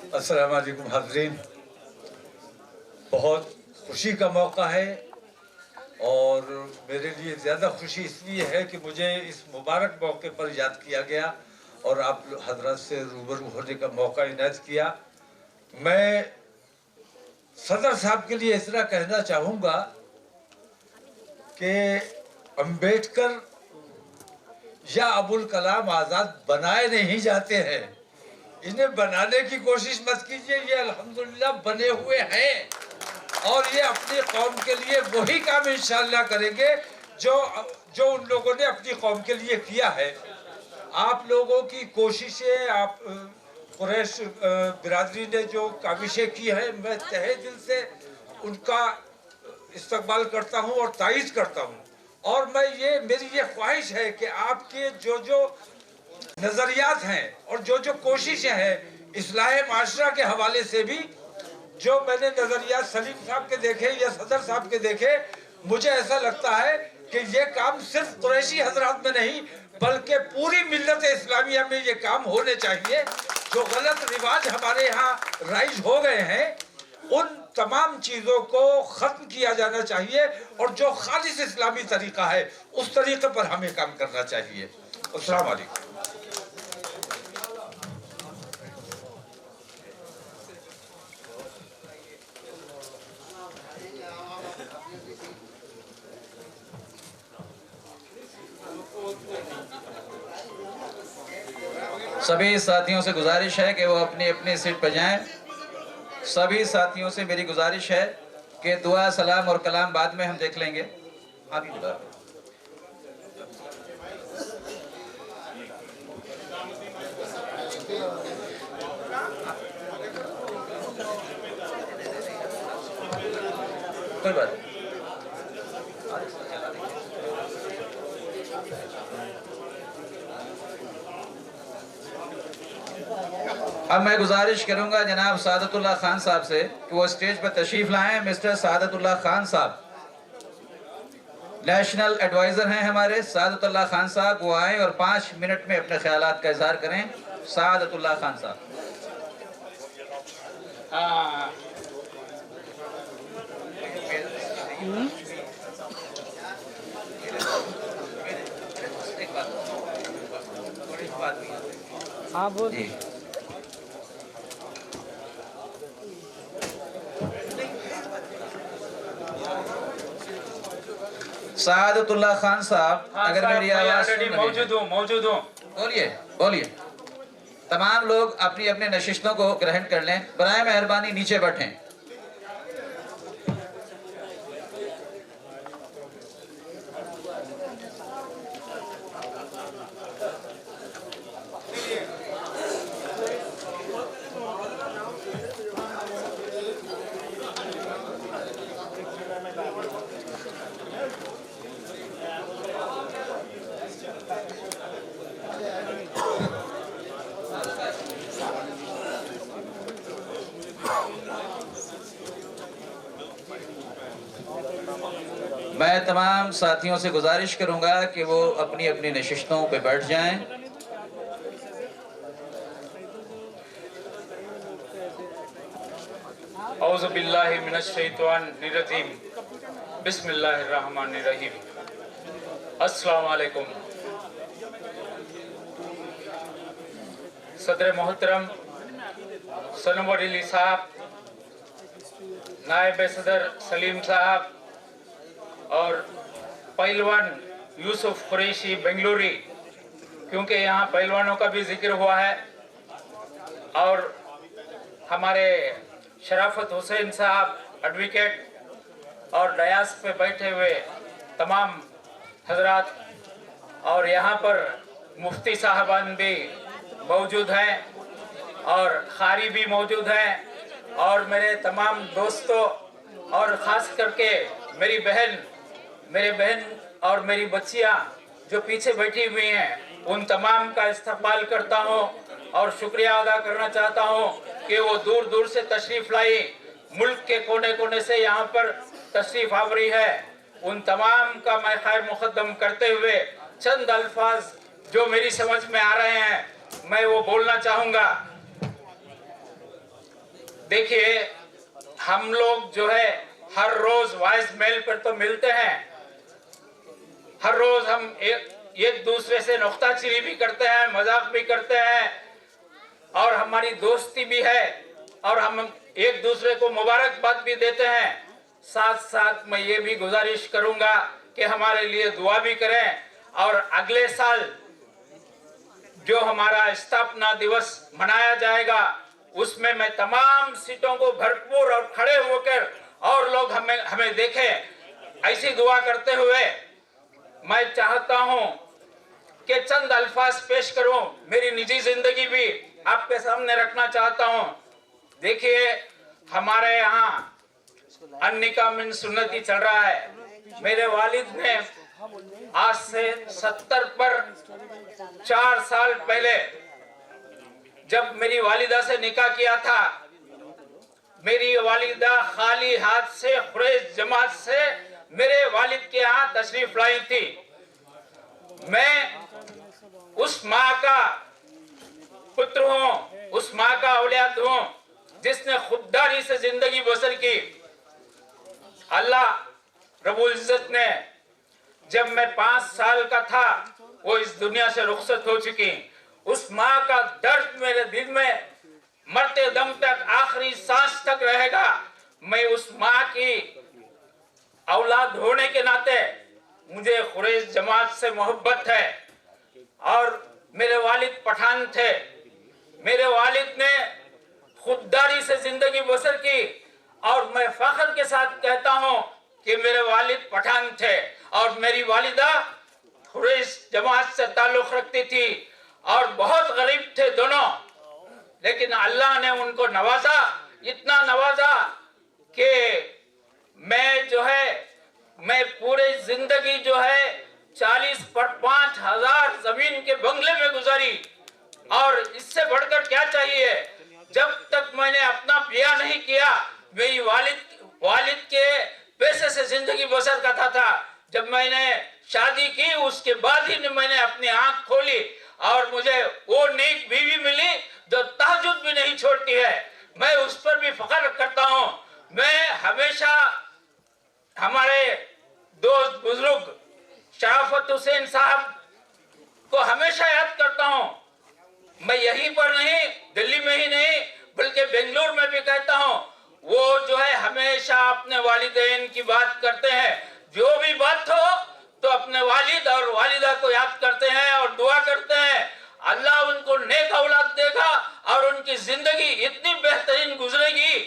अस्सलाम वालेकुम हाज़रीन, बहुत खुशी का मौका है और मेरे लिए ज़्यादा खुशी इसलिए है कि मुझे इस मुबारक मौके पर याद किया गया और आप हजरत से रूबरू होने का मौका इनायत किया। मैं सदर साहब के लिए इतना कहना चाहूँगा कि अंबेडकर या अबुल कलाम आज़ाद बनाए नहीं जाते हैं, इन्हें बनाने की कोशिश मत कीजिए, ये अल्हम्दुलिल्लाह बने हुए हैं और ये अपनी कौम के लिए वही काम इंशाअल्लाह करेंगे जो उन लोगों ने अपनी कौम के लिए किया है। आप लोगों की कोशिशें, आप कुरैश बिरादरी ने जो काविशें की है, मैं तहे दिल से उनका इस्तकबाल करता हूँ और तारीफ करता हूँ। और मेरी ये ख्वाहिश है कि आपके जो नज़रियात हैं और जो कोशिशें हैं इस्लाह माशरा के हवाले से भी, जो मैंने नज़रियात सलीम साहब के देखे या सदर साहब के देखे, मुझे ऐसा लगता है कि ये काम सिर्फ कुरैशी हजरात में नहीं बल्कि पूरी मिल्लत इस्लामिया में ये काम होने चाहिए। जो गलत रिवाज हमारे यहाँ राइज हो गए हैं उन तमाम चीज़ों को ख़त्म किया जाना चाहिए और जो खालिस इस्लामी तरीक़ा है उस तरीक़े पर हमें काम करना चाहिए। अस्सलाम वालेकुम। सभी साथियों से गुजारिश है कि वो अपनी अपनी सीट पर जाएं। सभी साथियों से मेरी गुजारिश है कि दुआ, सलाम और कलाम बाद में हम देख लेंगे। आगे गुजार कोई बात नहीं। अब मैं गुजारिश करूंगा जनाब सादतुल्लाह खान साहब से कि वो स्टेज पर तशरीफ लाएं। मिस्टर सादतुल्लाह खान साहब नेशनल एडवाइजर हैं हमारे। सादतुल्लाह खान साहब वो आए और 5 मिनट में अपने ख्यालात का इजहार करें। सादतुल्लाह खान साहब। हाँ बोल। जी सादतुल्लाह खान साहब, अगर मेरी आवाज मौजूद हूँ। बोलिए बोलिए। तमाम लोग अपनी अपने नशिस्तों को ग्रहण कर लें। बराए मेहरबानी नीचे बैठें। मैं तमाम साथियों से गुजारिश करूंगा कि वो अपनी अपनी नशिस्तों पे बैठ जाएं। औज़ु बिल्लाहि मिनश शैतानिर रजीम। बिस्मिल्लाहिर रहमानिर रहीम। अस्सलामु अलैकुम। सदर मोहतरम सनवर अली साहब, नायब सदर सलीम साहब और पहलवान यूसुफ कुरैशी बेंगलुरी, क्योंकि यहाँ पहलवानों का भी जिक्र हुआ है, और हमारे शराफत हुसैन साहब एडवोकेट और डयास पे बैठे हुए तमाम हजरात, और यहाँ पर मुफ्ती साहबान भी मौजूद हैं और खारी भी मौजूद हैं, और मेरे तमाम दोस्तों और ख़ास करके मेरी बहन, मेरे बहन और मेरी बच्चियाँ जो पीछे बैठी हुई हैं, उन तमाम का इस्तकबाल करता हूँ और शुक्रिया अदा करना चाहता हूँ कि वो दूर दूर से तशरीफ़ लाई, मुल्क के कोने कोने से यहाँ पर तशरीफ़ आवरी है। उन तमाम का मैं खैर मुक़द्दम करते हुए चंद अल्फाज जो मेरी समझ में आ रहे हैं मैं वो बोलना चाहूँगा। देखिए, हम लोग जो है हर रोज वॉइस मेल पर तो मिलते हैं, हर रोज हम एक दूसरे से नुक्ताचीनी भी करते हैं, मजाक भी करते हैं, और हमारी दोस्ती भी है, और हम एक दूसरे को मुबारकबाद भी देते हैं। साथ साथ मैं ये भी गुजारिश करूंगा कि हमारे लिए दुआ भी करें, और अगले साल जो हमारा स्थापना दिवस मनाया जाएगा उसमें मैं तमाम सीटों को भरपूर और खड़े होकर और लोग हमें देखें, ऐसी दुआ करते हुए मैं चाहता हूं कि चंद अल्फाज पेश करूं। मेरी निजी जिंदगी भी आपके सामने रखना चाहता हूं। देखिए, हमारे यहाँ अन्निका मिन सुन्नती चल रहा है। मेरे वालिद ने आज से 70 पर 4 साल पहले जब मेरी वालिदा से निकाह किया था, मेरी वालिदा खाली हाथ से खुरैश जमात से मेरे वालिद के यहाँ तशरीफ लाई थी। मैं उस माँ का पुत्र हूँ, उस माँ का औलाद हूँ जिसने खुददारी से जिंदगी बसर की। अल्लाह रब्बुल इज्जत ने जब मैं 5 साल का था वो इस दुनिया से रुखसत हो चुकी। उस माँ का दर्द मेरे दिल में मरते दम तक, आखिरी सांस तक रहेगा। मैं उस माँ की औलाद होने के नाते मुझे खुरैश जमात से मोहब्बत है। और मेरे वालिद पठान थे। मेरे वालिद ने खुददारी से जिंदगी बसर की और मैं फख्र के साथ कहता हूं कि मेरे वालिद पठान थे और मेरी वालिदा खुरैश जमात से ताल्लुक रखती थी और बहुत गरीब थे दोनों। लेकिन अल्लाह ने उनको नवाजा, इतना नवाजा कि मैं पूरी जिंदगी 40 पर 5,000 जमीन के बंगले में गुजारी। और इससे बढ़कर क्या चाहिए। जब तक मैंने अपना ब्याह नहीं किया, मेरी वालिद के पैसे से जिंदगी बसर करता था। जब मैंने शादी की उसके बाद ही मैंने अपनी आंख खोली और मुझे वो नेक बीवी मिली जो तहज्जुद भी नहीं छोड़ती है। मैं उस पर भी फख्र करता हूँ। मैं हमेशा हमारे दोस्त बुजुर्ग शराफत हुसैन साहब को हमेशा याद करता हूँ। मैं यहीं पर नहीं, दिल्ली में ही नहीं बल्कि बेंगलुरु में भी कहता हूँ। वो हमेशा अपने वालिदैन की बात करते हैं। जो भी बात हो तो अपने वालिद और वालिदा को याद करते हैं और दुआ करते हैं। अल्लाह उनको नेक औलाद देगा और उनकी जिंदगी इतनी बेहतरीन गुजरेगी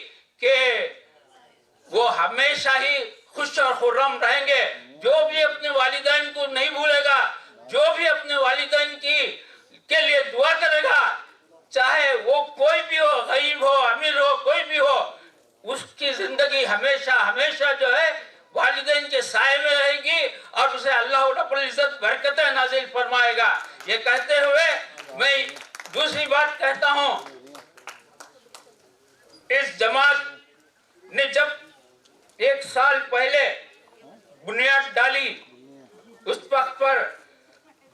कि वो हमेशा ही खुश और खुर्रम रहेंगे। जो भी अपने वालिदैन को नहीं भूलेगा, जो भी अपने वालिदैन के लिए दुआ करेगा, चाहे वो कोई भी हो, गरीब हो, अमीर हो, कोई भी हो, उसकी जिंदगी हमेशा हमेशा वालिदैन के साए में रहेगी और उसे अल्लाह रब्बुल इज्जत बरकतें नाज़िल फरमाएगा। ये कहते हुए मैं दूसरी बात कहता हूं। इस जमात ने जब 1 साल पहले बुनियाद डाली, उस वक्त पर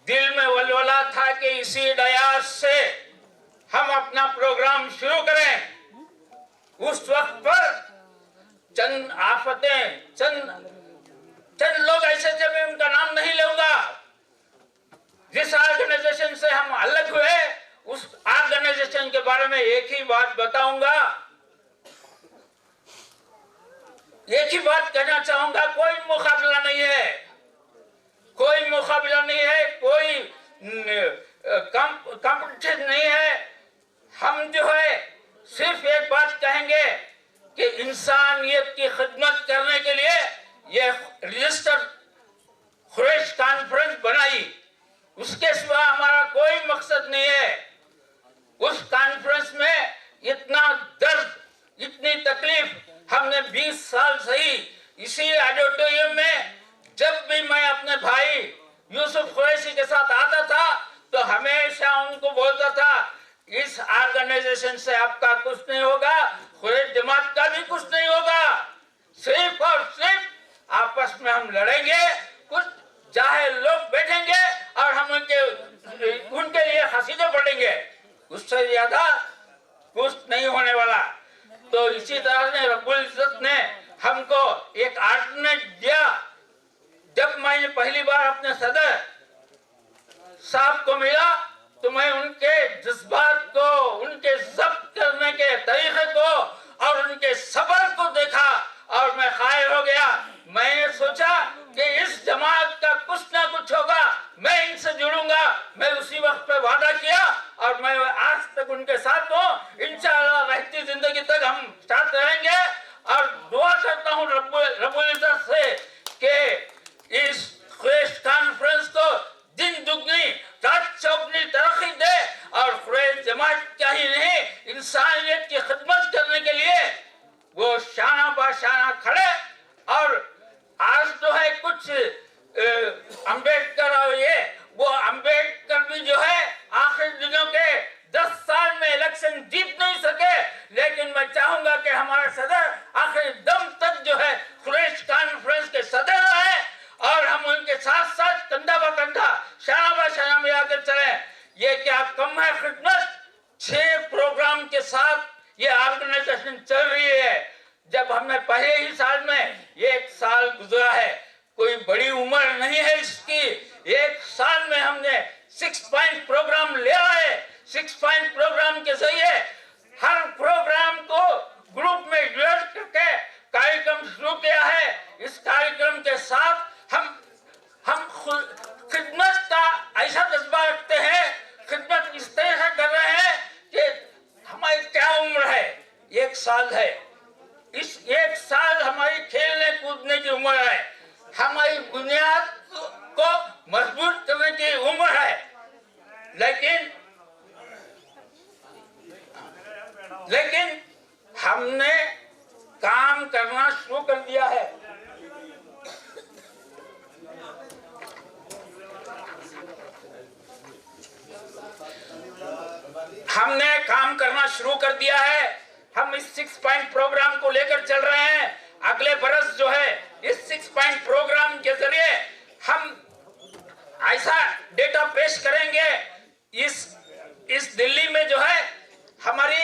दिल में वलवला था कि इसी डयास से हम अपना प्रोग्राम शुरू करें। उस वक्त पर चंद आफतें, चंद लोग ऐसे थे, मैं उनका नाम नहीं लूंगा, जिस ऑर्गेनाइजेशन से हम अलग हुए उस ऑर्गेनाइजेशन के बारे में एक ही बात बताऊंगा, एक ही बात कहना चाहूंगा। कोई मुकाबला नहीं है, कोई मुकाबला नहीं है, कोई कंपटीशन नहीं है। हम सिर्फ एक बात कहेंगे कि इंसानियत की खिदमत करने के लिए ये रजिस्टर खुरैश कॉन्फ्रेंस बनाई। उसके सिवा हमारा कोई मकसद नहीं है। उस कॉन्फ्रेंस में इतना दर्द, इतनी तकलीफ हमने 20 साल से ही इसी ऑडिटोरियम में, जब भी मैं अपने भाई यूसुफ कुरैशी के साथ आता था तो हमेशा उनको बोलता था, इस ऑर्गेनाइजेशन से आपका कुछ नहीं होगा, खुरैश जमात का भी कुछ नहीं होगा। सिर्फ और सिर्फ आपस में हम लड़ेंगे, कुछ चाहे लोग बैठेंगे और हम उनके लिए खसीदे पढ़ेंगे, उससे ज्यादा कुछ नहीं होने वाला। तो इसी तरह से रब्बुल इज्जत ने हमको एक आर्टनेट दिया। जब मैंने पहली बार अपने सदर साहब को मिला तो मैं उनके जज्बात को, उनके जब्त करने के तरीके को और उनके सब्र को देखा और मैं कायल हो गया। मैंने सोचा कि इस जमात का कुछ ना कुछ होगा, मैं इनसे जुड़ूंगा। मैं उसी वक्त पे वादा किया ये क्या कम है खिदमत? 6 प्रोग्राम के साथ ये ऑर्गेनाइजेशन चल रही है। जब हमने पहले ही साल में, ये 1 साल गुजरा है, कोई बड़ी उम्र नहीं है इसकी। 1 साल में हमने 6 पॉइंट प्रोग्राम लिया है। 6 पॉइंट प्रोग्राम के जरिए हर प्रोग्राम को ग्रुप में डिवाइड करके कार्यक्रम शुरू किया है। इस कार्यक्रम के साथ हम खिदमत का ऐसा जज्बा रखते हैं, खिदमत इस तरह से कर रहे हैं कि हमारी क्या उम्र है, 1 साल है। इस 1 साल हमारी खेलने कूदने की उम्र है, हमारी बुनियाद को मजबूत करने की उम्र है। लेकिन हमने काम करना शुरू कर दिया है। हमने काम करना शुरू कर दिया है। हम इस 6 पॉइंट प्रोग्राम को लेकर चल रहे हैं। अगले बरस जो है इस 6 पॉइंट प्रोग्राम के जरिए हम ऐसा डेटा पेश करेंगे। इस दिल्ली में जो है हमारी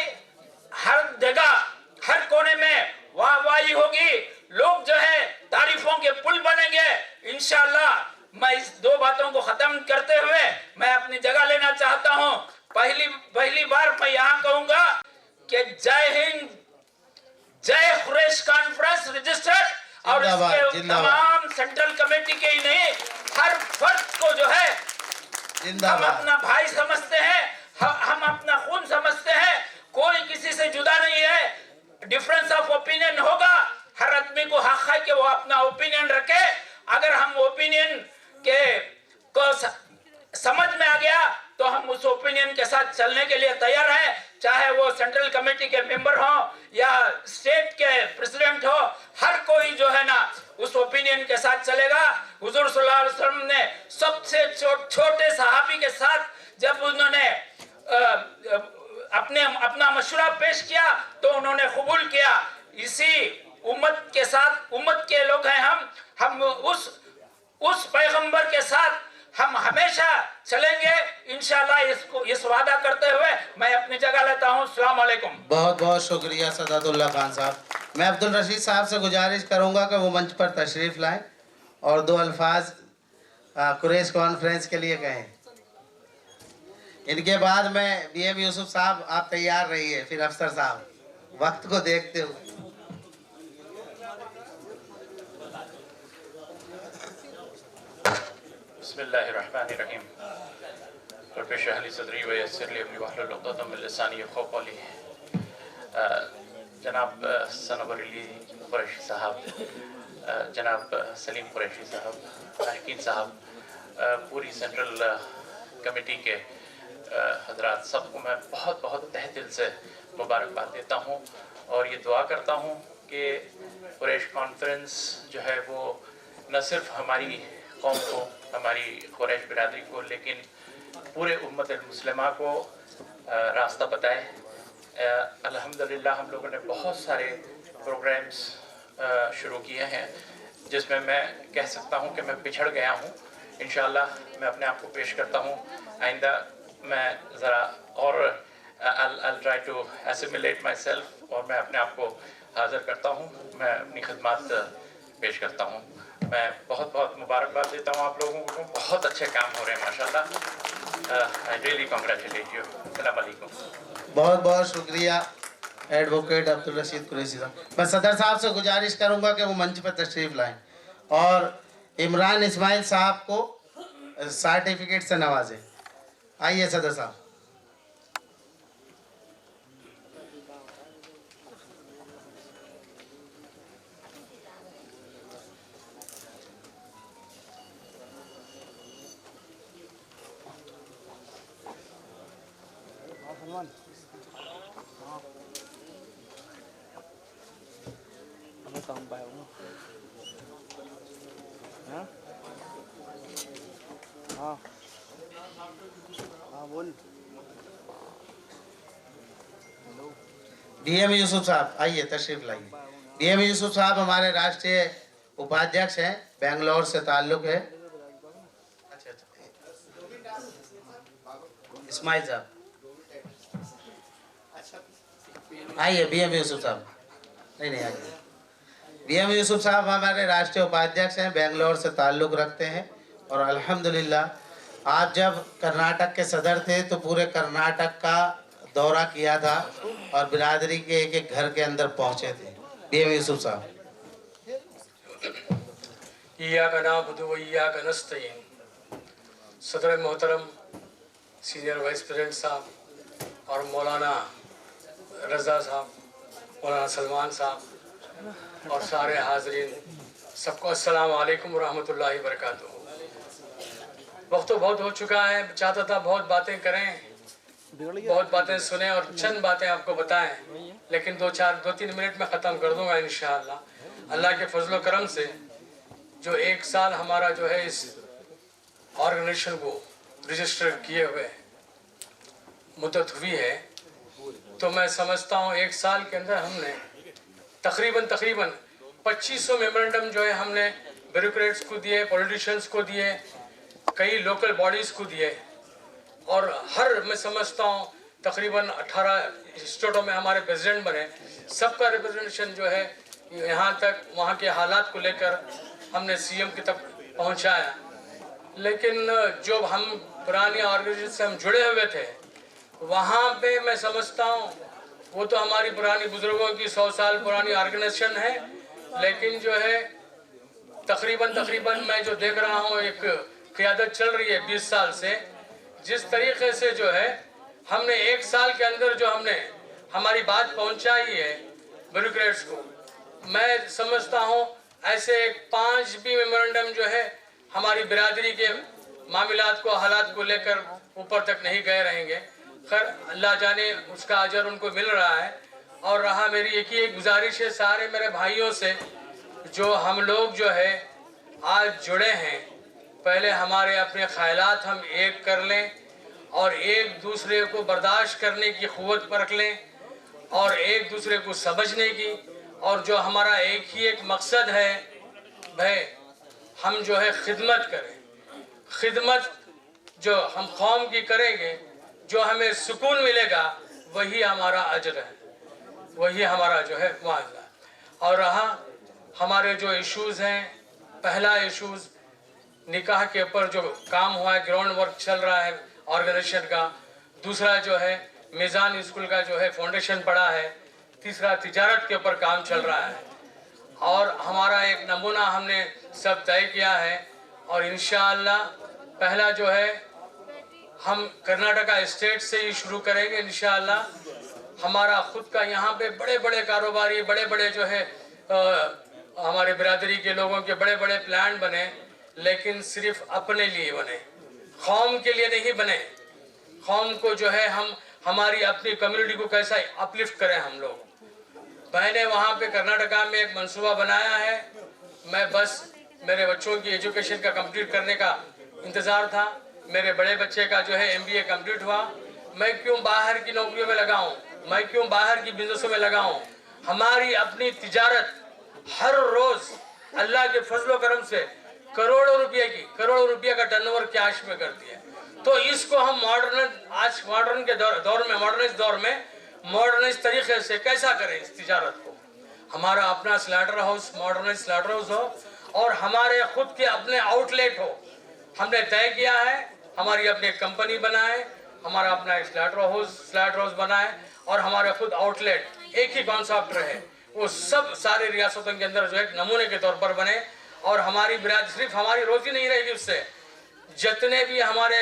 हर जगह, हर कोने में वाहवाही होगी। लोग जो है तारीफों के पुल बनेंगे इंशाअल्लाह। मैं इस 2 बातों को खत्म करते हुए मैं अपनी जगह लेना चाहता हूं। पहली बार मैं यहाँ कहूंगा कि जय हिंद, जय कुरैश कॉन्फ्रेंस रजिस्टर्ड। और इसके तमाम सेंट्रल कमेटी के ही नहीं, हर फर्द को जो है हम अपना भाई समझते हैं, हम अपना खून समझते हैं। कोई किसी से जुदा नहीं है। डिफरेंस ऑफ ओपिनियन होगा, हर आदमी को हक है कि वो अपना ओपिनियन रखे। अगर हम ओपिनियन को समझ में आ गया तो हम उस ओपिनियन के साथ चलने के लिए तैयार हैं, चाहे वो सेंट्रल कमेटी के मेंबर हो या स्टेट के प्रेसिडेंट हो। हर कोई जो है ना उस ओपिनियन के साथ चलेगा। हुजूर सल्लल्लाहु अलैहि वसल्लम ने सबसे छोटे सहाबी के साथ जब उन्होंने अपना मशवरा पेश किया तो उन्होंने कबूल किया। इसी उम्मत के साथ, उम्मत के लोग हैं हम उस पैगंबर के साथ हम हमेशा चलेंगे इंशाअल्लाह। इस वादा करते हुए मैं अपनी जगह लेता हूँ। अस्सलाम वालेकुम। बहुत बहुत शुक्रिया सदातुल्लाह खान साहब। मैं अब्दुल रशीद साहब से गुजारिश करूंगा कि वो मंच पर तशरीफ़ लाएं और 2 अल्फाज कुरैश कॉन्फ्रेंस के लिए कहें। इनके बाद में बीएम यूसुफ साहब आप तैयार रहिए, फिर अफसर साहब वक्त को देखते हुए। बिस्मिल्लाहिर्रहमानिर्रहीम। रब्बि इश्रह ली सदरी व यस्सिर ली अमरी वहलुल उक़दतम मिन लिसानी यफ़क़हू क़ौली। जनाब सनवर अली कुरैशी साहब, जनाब सलीम कुरैशी साहब, ताहिकीन साहब, पूरी सेंट्रल कमेटी के हजरात, सबको मैं बहुत बहुत तहे दिल से मुबारकबाद देता हूँ और ये दुआ करता हूँ कि कुरैश कॉन्फ्रेंस जो है वो न सिर्फ हमारी कौम को, हमारी कुरैश बिरादरी को, लेकिन पूरे उम्मत मुस्लिमा को रास्ता बताए। अल्हम्दुलिल्लाह हम लोगों ने बहुत सारे प्रोग्राम्स शुरू किए हैं जिसमें मैं कह सकता हूँ कि मैं पिछड़ गया हूँ। इंशाअल्लाह मैं अपने आप को पेश करता हूँ। आइंदा मैं ज़रा और I'll try to assimilate myself और मैं अपने आप को हाज़िर करता हूँ, मैं अपनी खिदमत पेश करता हूँ। मैं बहुत बहुत मुबारकबाद देता हूँ आप लोगों को। बहुत अच्छे काम हो रहे हैं माशाल्लाह। I really congratulate you। अस्सलाम वालेकुम। बहुत बहुत शुक्रिया एडवोकेट अब्दुल रशीद कुरैशी साहब। मैं सदर साहब से गुजारिश करूंगा कि वो मंच पर तशरीफ़ लाएं और इमरान इस्माइल साहब को सर्टिफिकेट से नवाजें। आइए सदर साहब। काम पाया हाँ हाँ हाँ बोल। बीएम यूसुफ साहब आइए, तशरीफ लाइए। बीएम यूसुफ साहब हमारे राष्ट्रीय उपाध्यक्ष हैं, बेंगलोर से ताल्लुक़ है। अच्छा इस्माइल साहब आइए। BM यूसुफ साहब नहीं आइए। BM यूसुफ साहब हमारे राष्ट्रीय उपाध्यक्ष हैं, बेंगलोर से ताल्लुक़ रखते हैं। और अल्हम्दुलिल्लाह आप जब कर्नाटक के सदर थे तो पूरे कर्नाटक का दौरा किया था और बिरादरी के एक एक घर के अंदर पहुंचे थे। BM यूसुफ साहब। इय्याक नअबुदु व इय्याक नस्तईन। सदर मोहतरम सीनियर वाइस प्रेसिडेंट साहब और मौलाना रज़ा साहब, मौलाना सलमान साहब और सारे हाज़रीन, सबको अस्सलाम वालेकुम रहमतुल्लाहि व बरकातुहू। वक्त तो बहुत हो चुका है, चाहता था बहुत बातें करें, बहुत बातें सुने और चंद बातें आपको बताएं, लेकिन 2-3 मिनट में ख़त्म कर दूंगा इंशाअल्लाह। अल्लाह के फजल व करम से जो 1 साल हमारा जो है इस ऑर्गेनाइजेशन को रजिस्टर किए हुए मुद्दत हुई है, तो मैं समझता हूँ 1 साल के अंदर हमने तकरीबन 2500 मेमोरेंडम जो है हमने ब्यूरोक्रेट्स को दिए, पॉलिटिशियंस को दिए, कई लोकल बॉडीज़ को दिए, और हर मैं समझता हूँ तकरीबन 18 स्टेटों में हमारे प्रेसिडेंट बने। सबका रिप्रेजेंटेशन जो है यहाँ तक वहाँ के हालात को लेकर हमने CM की तक पहुँचाया। लेकिन जो हम पुरानी ऑर्गेनाइजेशन से हम जुड़े हुए थे, वहाँ पे मैं समझता हूँ वो तो हमारी पुरानी बुजुर्गों की 100 साल पुरानी ऑर्गेनाइजेशन है, लेकिन जो है तकरीबन मैं जो देख रहा हूँ एक क़ियादत चल रही है 20 साल से, जिस तरीके से जो है हमने 1 साल के अंदर जो हमने हमारी बात पहुँचाई है ब्यूरोक्रेट्स को, मैं समझता हूँ ऐसे 5 भी मेमोरेंडम जो है हमारी बिरादरी के मामलात को, हालात को लेकर ऊपर तक नहीं गए रहेंगे। खैर अल्लाह जाने उसका अजर उनको मिल रहा है। और रहा मेरी एक गुजारिश है सारे मेरे भाइयों से, जो हम लोग जो है आज जुड़े हैं, पहले हमारे अपने ख्यालात हम एक कर लें और एक दूसरे को बर्दाश्त करने की क़ुव्वत परख लें और एक दूसरे को समझने की, और जो हमारा एक मकसद है भाई, हम जो है खिदमत करें। खिदमत जो हम कौम की करेंगे, जो हमें सुकून मिलेगा, वही हमारा अजर है, वही हमारा जो है मुआवजा। और रहा हमारे जो इश्यूज़ हैं, पहला इश्यूज़ निकाह के ऊपर जो काम हुआ है, ग्राउंड वर्क चल रहा है ऑर्गेनाइजेशन का। दूसरा जो है मीज़ान स्कूल का जो है फाउंडेशन पड़ा है। तीसरा तिजारत के ऊपर काम चल रहा है। और हमारा एक नमूना हमने सब तय किया है, और इंशाअल्लाह पहला जो है हम कर्नाटका स्टेट से ही शुरू करेंगे इंशाअल्लाह। हमारा खुद का यहाँ पे बड़े बड़े कारोबारी, बड़े बड़े जो है हमारे बिरादरी के लोगों के बड़े बड़े प्लान बने, लेकिन सिर्फ अपने लिए बने, कौम के लिए नहीं बने। कौम को जो है हम हमारी अपनी कम्युनिटी को कैसा अपलिफ्ट करें हम लोग। मैंने वहाँ पे कर्नाटका में एक मंसूबा बनाया है। मैं बस मेरे बच्चों की एजुकेशन का कंप्लीट करने का इंतज़ार था। मेरे बड़े बच्चे का जो है MBA कंप्लीट हुआ। मैं क्यों बाहर की नौकरियों में लगाऊं, मैं क्यों बाहर की बिजनेसों में लगाऊं। हमारी अपनी तिजारत हर रोज़ अल्लाह के फजलो करम से करोड़ों रुपये का टर्नओवर कैश में करती है। तो इसको हम मॉडर्न के दौर में, मॉडर्नाइज तरीके से कैसा करें इस तिजारत को। हमारा अपना Slater house, modernise Slater house हो और हमारे खुद के अपने आउटलेट हो। हमने तय किया है, हमारी अपनी कंपनी बनाए, हमारा अपना स्लैटर हाउस बनाए और हमारे खुद आउटलेट एक ही कॉन्सेप्ट रहे, वो सब सारे रियासतों के अंदर जो एक नमूने के तौर पर बने। और हमारी बिरादरी सिर्फ हमारी रोजी नहीं रहेगी उससे, जितने भी हमारे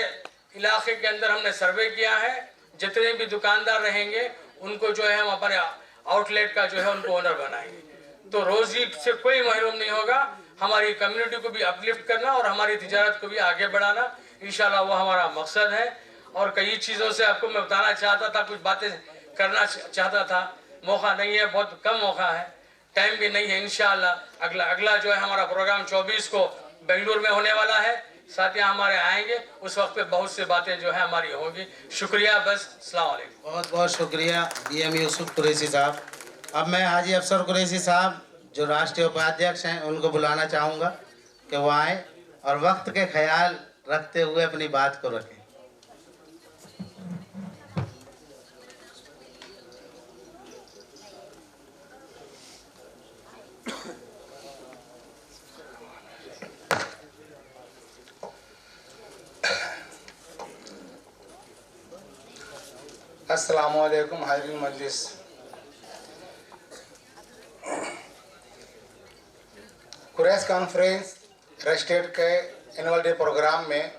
इलाके के अंदर हमने सर्वे किया है, जितने भी दुकानदार रहेंगे उनको जो है हम अपने आउटलेट का जो है उनको ओनर बनाएंगे। तो रोजी से कोई महरूम नहीं होगा। हमारी कम्युनिटी को भी अपलिफ्ट करना और हमारी तिजारत को भी आगे बढ़ाना, इंशाल्लाह वो हमारा मकसद है। और कई चीज़ों से आपको मैं बताना चाहता था, कुछ बातें करना चाहता था, मौका नहीं है, बहुत कम मौका है, टाइम भी नहीं है। इंशाल्लाह अगला जो है हमारा प्रोग्राम 24 को बेंगलुरु में होने वाला है। साथी हमारे आएंगे, उस वक्त पे बहुत सी बातें जो है हमारी होंगी। शुक्रिया, बस अस्सलाम वालेकुम। बहुत बहुत शुक्रिया BM यूसुफ कुरैशी साहब। अब मैं हाजी अफसर कुरैशी साहब जो राष्ट्रीय उपाध्यक्ष हैं उनको बुलाना चाहूँगा कि वो आए और वक्त के ख्याल रखते हुए अपनी बात को रखें। अस्सलामुअलैकुम हाज़िरीन मजलिस। कुरैश कॉन्फ्रेंस रेस्टेट के एनुअल डे प्रोग्राम में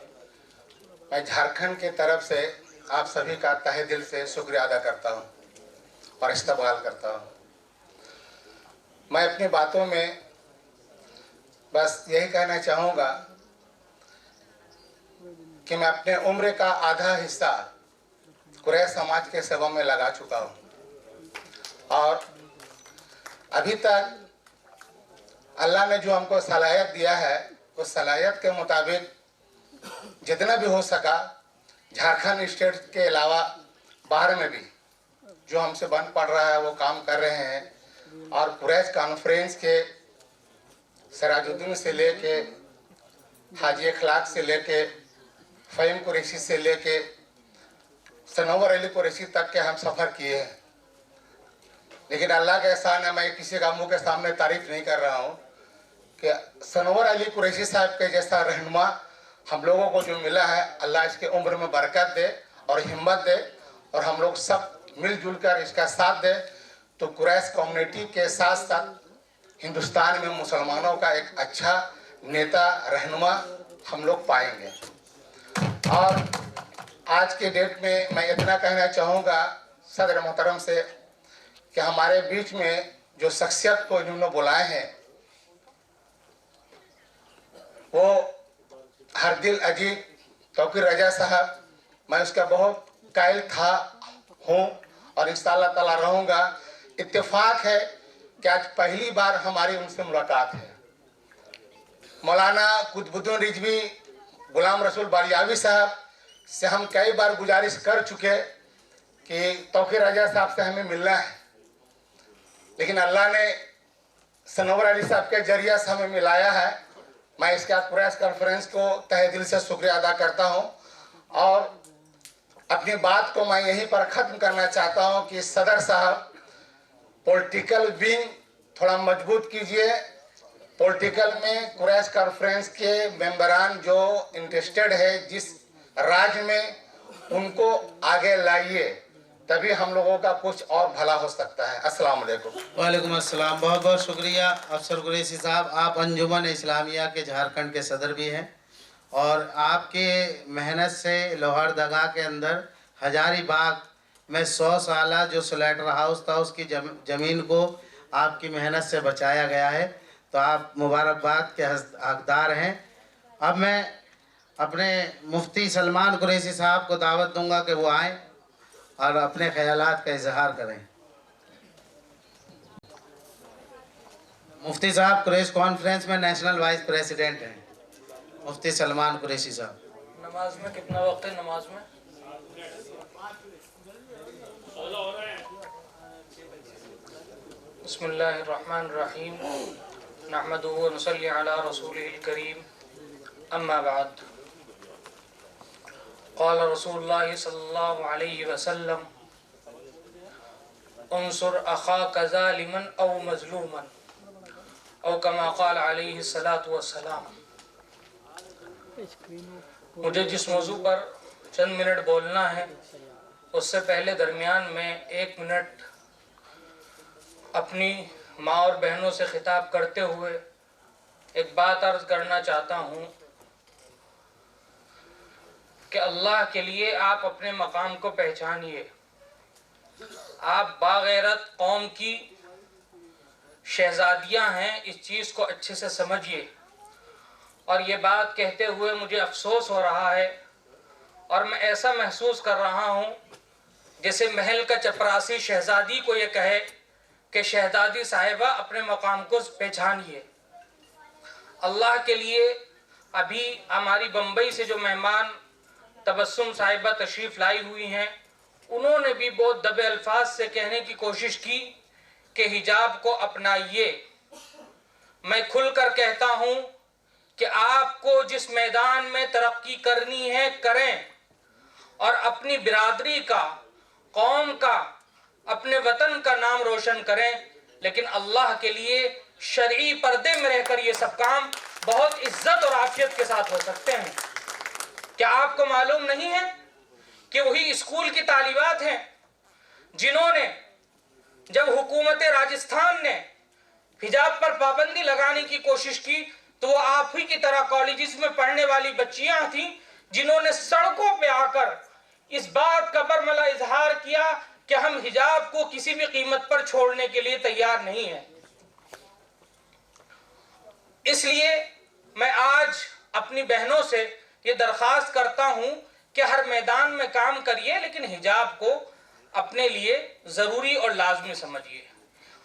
मैं झारखंड के तरफ से आप सभी का तहे दिल से शुक्रिया अदा करता हूं और इस्तकबाल करता हूं। मैं अपनी बातों में बस यही कहना चाहूँगा कि मैं अपने उम्र का आधा हिस्सा कुरैश समाज के सेवा में लगा चुका हूँ और अभी तक अल्लाह ने जो हमको सलाहियत दिया है उस सलाहियत के मुताबिक जितना भी हो सका झारखंड स्टेट के अलावा बाहर में भी जो हमसे बन पड़ रहा है वो काम कर रहे हैं। और कुरैश कॉन्फ्रेंस के सिराजुद्दीन से लेके हाजी अखलाक से लेके फ़हीम कुरैशी से लेके सनोवर अली कुरैशी तक के हम सफ़र किए हैं। लेकिन अल्लाह का एहसान है, मैं किसी का मुंह के सामने तारीफ़ नहीं कर रहा हूँ कि सनोवर अली कुरैशी साहब के जैसा रहनुमा हम लोगों को जो मिला है, अल्लाह इसके उम्र में बरकत दे और हिम्मत दे और हम लोग सब मिलजुल कर इसका साथ दे तो कुरैश कम्युनिटी के साथ साथ हिंदुस्तान में मुसलमानों का एक अच्छा नेता रहनुमा हम लोग पाएंगे। और आज के डेट में मैं इतना कहना चाहूँगा सदर मोहतरम से कि हमारे बीच में जो शख्सियत को इन्होंने बुलाए हैं वो हरदिल अजीज तौकीर रजा साहब, मैं उसका बहुत कायल था हूँ और इंशाअल्लाह ताला रहूँगा। इत्तेफाक है कि आज पहली बार हमारी उनसे मुलाकात है। मौलाना कुतुबुद्दीन रिजवी गुलाम रसूल बारियावी साहब से हम कई बार गुजारिश कर चुके कि तौकीर रजा साहब से हमें मिलना है, लेकिन अल्लाह ने सनोवर अली साहब के जरिए से हमें मिलाया है। मैं इसका कुरैश कॉन्फ्रेंस को तहे दिल से शुक्रिया अदा करता हूं और अपनी बात को मैं यहीं पर ख़त्म करना चाहता हूं कि सदर साहब पॉलिटिकल विंग थोड़ा मजबूत कीजिए। पॉलिटिकल में कुरैश कॉन्फ्रेंस के मेंबरान जो इंटरेस्टेड है जिस राज्य में, उनको आगे लाइए, तभी हम लोगों का कुछ और भला हो सकता है। अस्सलाम वालेकुम। वालेकुम अस्सलाम। बहुत बहुत शुक्रिया अफसर कुरैशी साहब। आप अंजुमन इस्लामिया के झारखंड के सदर भी हैं और आपके मेहनत से लोहरदगा के अंदर हजारीबाग में 100 साला जो स्लेटर हाउस था उसकी ज़मीन को आपकी मेहनत से बचाया गया है, तो आप मुबारकबाद के हकदार हैं। अब मैं अपने मुफ्ती सलमान कुरैशी साहब को दावत दूंगा कि वो आएँ और अपने ख्यालात का इजहार करें। मुफ्ती साहब कुरैश कॉन्फ्रेंस में नेशनल वाइस प्रेसिडेंट हैं, मुफ्ती सलमान कुरैशी साहब। नमाज में कितना वक्त है? नमाज में बिस्मिल्लाहिर्रहमानिर्रहीम नहमदुहु व नसल्ली अला रसूलिहिल करीम अम्मा बाद। क़ाल रसूलुल्लाह सल्लल्लाहु अलैहि वसल्लम उन्सुर अख़ाका ज़ालिमन औ मज़लूमन औ कमा क़ाल अलैहि सलातु वस्सलाम। मुझे जिस मौजू पर चंद मिनट बोलना है उससे पहले दरमियान में 1 मिनट अपनी माँ और बहनों से खिताब करते हुए एक बात अर्ज करना चाहता हूँ कि अल्लाह के लिए आप अपने मकाम को पहचानिए। आप बागैरत कौम की शहजादियाँ हैं, इस चीज़ को अच्छे से समझिए। और ये बात कहते हुए मुझे अफसोस हो रहा है और मैं ऐसा महसूस कर रहा हूँ जैसे महल का चपरासी शहजादी को ये कहे कि शहजादी साहिबा अपने मकाम को पहचानिए। अल्लाह के लिए अभी हमारी बम्बई से जो मेहमान तबस्सुम साहिबा तशरीफ़ लाई हुई हैं, उन्होंने भी बहुत दबे अल्फाज से कहने की कोशिश की कि हिजाब को अपनाइए। मैं खुलकर कहता हूँ कि आपको जिस मैदान में तरक्की करनी है करें और अपनी बिरादरी का, कौम का, अपने वतन का नाम रोशन करें, लेकिन अल्लाह के लिए शरई पर्दे में रहकर ये सब काम बहुत इज्जत और आफियत के साथ हो सकते हैं। क्या आपको मालूम नहीं है कि वही स्कूल की तालिबात हैं जिन्होंने जब हुकूमत राजस्थान ने हिजाब पर पाबंदी लगाने की कोशिश की तो वो आप ही की तरह कॉलेजेस में पढ़ने वाली बच्चियां थीं जिन्होंने सड़कों पे आकर इस बात का बरमला इजहार किया कि हम हिजाब को किसी भी कीमत पर छोड़ने के लिए तैयार नहीं हैं। इसलिए मैं आज अपनी बहनों से ये दरख्वास्त करता हूं कि हर मैदान में काम करिए लेकिन हिजाब को अपने लिए ज़रूरी और लाजमी समझिए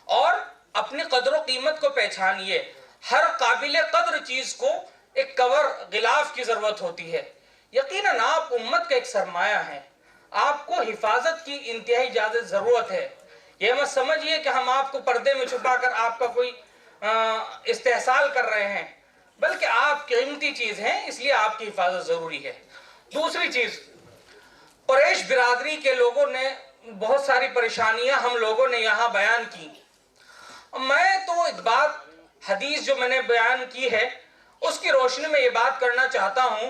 और अपनी कदर कीमत को पहचानिए। हर काबिल कदर चीज़ को एक कवर गिलाफ की ज़रूरत होती है। यकीनन आप उम्मत का एक सरमाया हैं, आपको हिफाजत की इंतहाई ज़्यादा ज़रूरत है। यह मत समझिए कि हम आपको पर्दे में छुपा कर आपका कोई इस्तेहसाल कर रहे हैं, बल्कि आप कीमती चीज़ हैं, इसलिए आपकी हिफाजत ज़रूरी है। दूसरी चीज़, कुरैश बिरादरी के लोगों ने बहुत सारी परेशानियां हम लोगों ने यहाँ बयान की। मैं तो एक बात हदीस जो मैंने बयान की है उसकी रोशनी में ये बात करना चाहता हूँ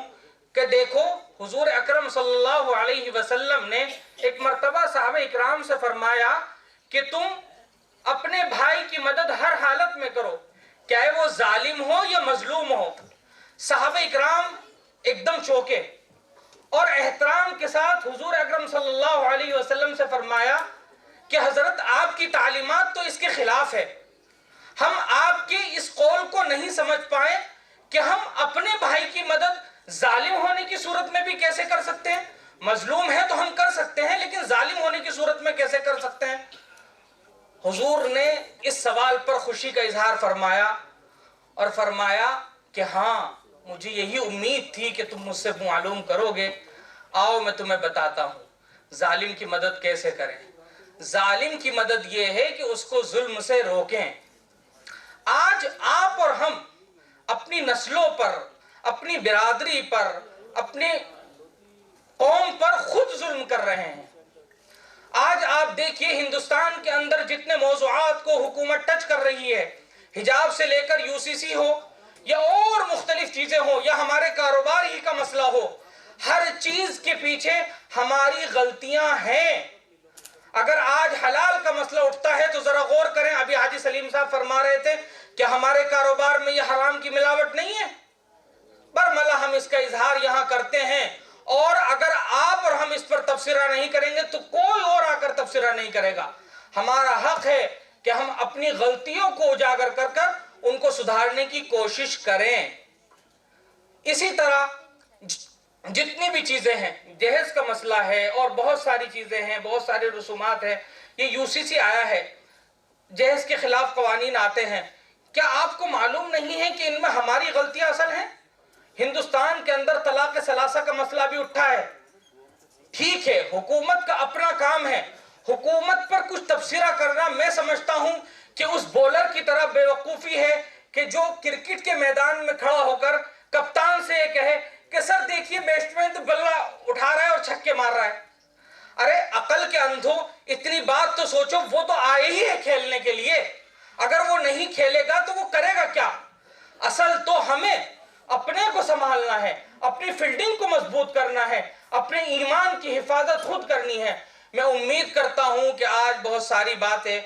कि देखो हुजूर अकरम सल्लल्लाहु अलैहि वसल्लम ने एक मर्तबा साहबे इकराम से फरमाया कि तुम अपने भाई की मदद हर हालत में करो, चाहे वो जालिम हो या मजलूम हो। साहबे इकराम एकदम चौंके और एहतराम के साथ हुजूर अकरम सल्लल्लाहु अलैहि वसल्लम से फरमाया कि हजरत आपकी तालीमात तो इसके खिलाफ है। हम आपके इस कौल को नहीं समझ पाए कि हम अपने भाई की मदद जालिम होने की सूरत में भी कैसे कर सकते हैं। मजलूम है तो हम कर सकते हैं, लेकिन जालिम होने की सूरत में कैसे कर सकते हैं। हुजूर ने इस सवाल पर खुशी का इजहार फरमाया और फरमाया कि हाँ, मुझे यही उम्मीद थी कि तुम मुझसे मालूम करोगे। आओ मैं तुम्हें बताता हूँ जालिम की मदद कैसे करें। जालिम की मदद ये है कि उसको जुल्म से रोकें। आज आप और हम अपनी नस्लों पर, अपनी बिरादरी पर, अपने कौम पर खुद जुल्म कर रहे हैं। आज आप देखिए हिंदुस्तान के अंदर जितने मौज़ूआत को हुकूमत टच कर रही है, हिजाब से लेकर यूसीसी हो या और मुख्तलिफ चीजें हो या हमारे कारोबार ही का मसला हो, हर चीज के पीछे हमारी गलतियां हैं। अगर आज हलाल का मसला उठता है तो जरा गौर करें, अभी हाजी सलीम साहब फरमा रहे थे कि हमारे कारोबार में यह हराम की मिलावट नहीं है। बरमला हम इसका इजहार यहाँ करते हैं और अगर आप और हम इस पर तबसरा नहीं करेंगे तो कोई और आकर तबसरा नहीं करेगा। हमारा हक है कि हम अपनी गलतियों को उजागर कर कर उनको सुधारने की कोशिश करें। इसी तरह जितनी भी चीजें हैं, दहेज का मसला है और बहुत सारी चीजें हैं, बहुत सारे रसूमात हैं। ये यूसीसी आया है, दहेज के खिलाफ कवानीन आते हैं। क्या आपको मालूम नहीं है कि इनमें हमारी गलतियां असल हैं? हिंदुस्तान के अंदर तलाक सलासा का मसला भी उठा है। ठीक है, हुकूमत का अपना काम है, हुकूमत पर कुछ तबसरा करना मैं समझता हूं कि उस बॉलर की तरह बेवकूफी है कि जो क्रिकेट के मैदान में खड़ा होकर कप्तान से ये कहे कि सर देखिए बैट्समैन तो बल्ला उठा रहा है और छक्के मार रहा है। अरे अकल के अंधो, इतनी बात तो सोचो, वो तो आए ही है खेलने के लिए। अगर वो नहीं खेलेगा तो वो करेगा क्या? असल तो हमें अपने को संभालना है, अपनी फील्डिंग को मजबूत करना है, अपने ईमान की हिफाजत खुद करनी है। मैं उम्मीद करता हूं कि आज बहुत सारी बातें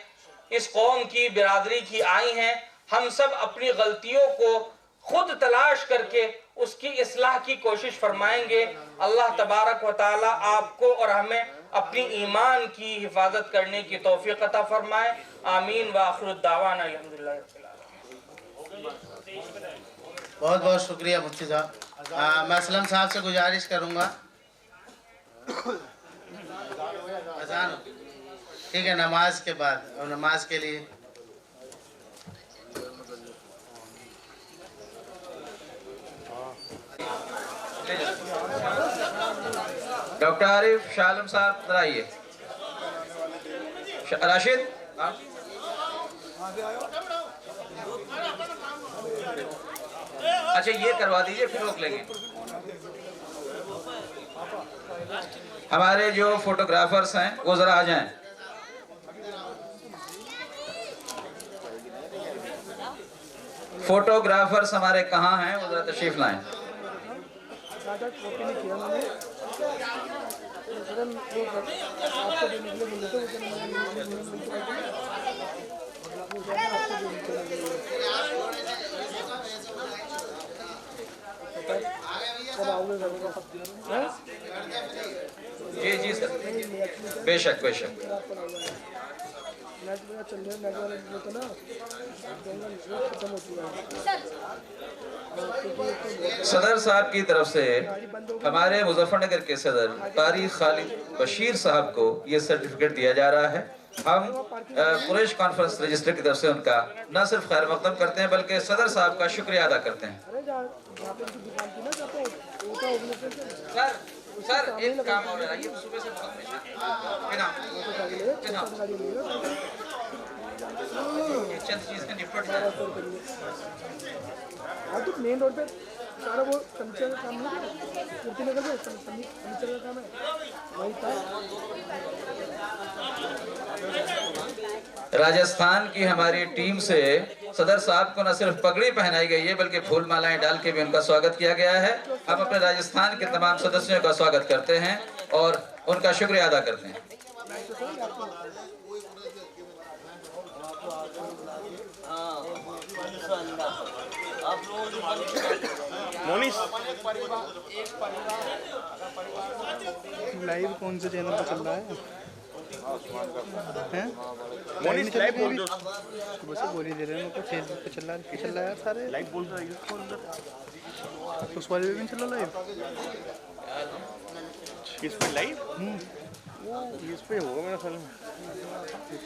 इस कौम की, बिरादरी की आई हैं। हम सब अपनी गलतियों को खुद तलाश करके उसकी इस्लाह की कोशिश फरमाएंगे। अल्लाह तबारक व तआला आपको और हमें अपनी ईमान की हिफाजत करने की तौफीक अता फरमाए। आमीन व आखिर दावाना अल्हम्दुलिल्लाह रब्बिल आलमीन। बहुत बहुत शुक्रिया मुफ्ती साहब। मैं असलम साहब से गुजारिश करूँगा, अज़ान ठीक है, नमाज के बाद और नमाज के लिए डॉक्टर आरिफ शाह आलम साहब इधर आइए। राशिद अच्छा ये करवा दीजिए, फिर रोक लेंगे। हमारे जो फोटोग्राफर्स हैं वो जरा आ जाएं। फोटोग्राफर्स हमारे कहाँ हैं, वो जरा तशरीफ लाएं। जी जी सर, बेशक बेशक। सदर साहब की तरफ से हमारे मुजफ्फरनगर के सदर तारिक खालिद बशीर साहब को ये सर्टिफिकेट दिया जा रहा है। हम कुरैश कॉन्फ्रेंस रजिस्टर की तरफ से उनका न सिर्फ खैर मकदम करते हैं बल्कि सदर साहब का शुक्रिया अदा करते हैं। सर एक काम हो रहा है, ये सुबह से बहुत चंद चीजें निपट जाए। मेन रोड पे सारा वो फर्नीचर का काम है, कुर्ती नगर में फर्नीचर का काम है, वही था। राजस्थान की हमारी टीम से सदर साहब को न सिर्फ पगड़ी पहनाई गई है बल्कि फूल मालाएं डाल के भी उनका स्वागत किया गया है। हम अपने राजस्थान के तमाम सदस्यों का स्वागत करते हैं और उनका शुक्रिया अदा करते हैं। लाइव कौन से चैनल पर चल रहा है? मोनिस लाइव बोल दो। सुबह से बोल ही दे रहे हैं, उनको फेसबुक पे चल रहा है यार सारे लाइव बोल रहा है। उस वाले पे भी चल रहा लाइव। किस पे लाइव? वो इस पे होगा मेरा ख्याल में।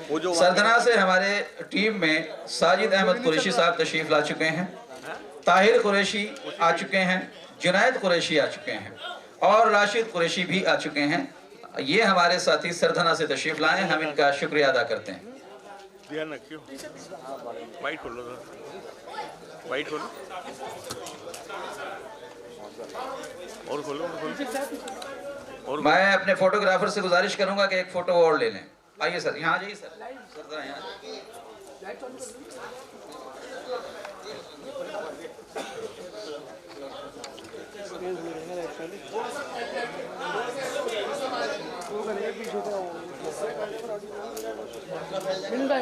वो जो सरदना से हमारे टीम में साजिद अहमद कुरैशी साहब तशरीफ ला चुके हैं, ताहिर कुरैशी आ चुके हैं, जुनैद कुरैशी आ चुके हैं और राशिद कुरैशी भी आ चुके हैं। ये हमारे साथी सरदना से तशरीफ लाए, हम इनका शुक्रिया अदा करते हैं। ध्यान रखियो। वाइट खोलो, वाइट खोलो और खोलो और मैं अपने फोटोग्राफर से गुजारिश करूंगा कि एक फोटो और ले लें। आइए सर, यहाँ आ जाइए सर। सरदना यहाँ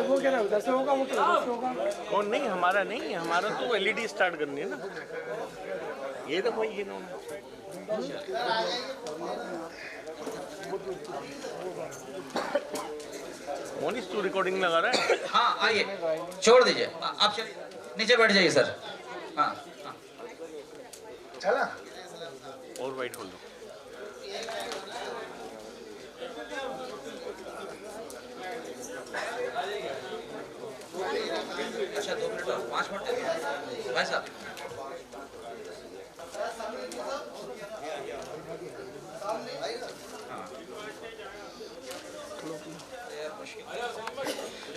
वो क्या है, 10 होगा वो क्या 10 होगा। कौन? नहीं हमारा नहीं, हमारा तो एलईडी स्टार्ट करनी है ना। ये तो भाई ये ना मोनिस तू रिकॉर्डिंग लगा रहा है? हाँ आइए, छोड़ दीजिए, आप चलिए नीचे बैठ जाइए सर। हाँ हाँ चला और वाइट खोल दो। अच्छा 2 मिनट और 5 मिनट भाई साहब।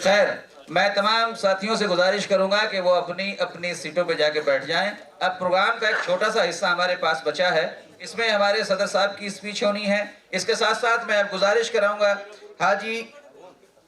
खैर, मैं तमाम साथियों से गुजारिश करूंगा कि वो अपनी अपनी सीटों पे जाके बैठ जाएं। अब प्रोग्राम का एक छोटा सा हिस्सा हमारे पास बचा है, इसमें हमारे सदर साहब की स्पीच होनी है। इसके साथ साथ मैं अब गुजारिश कराऊंगा हाजी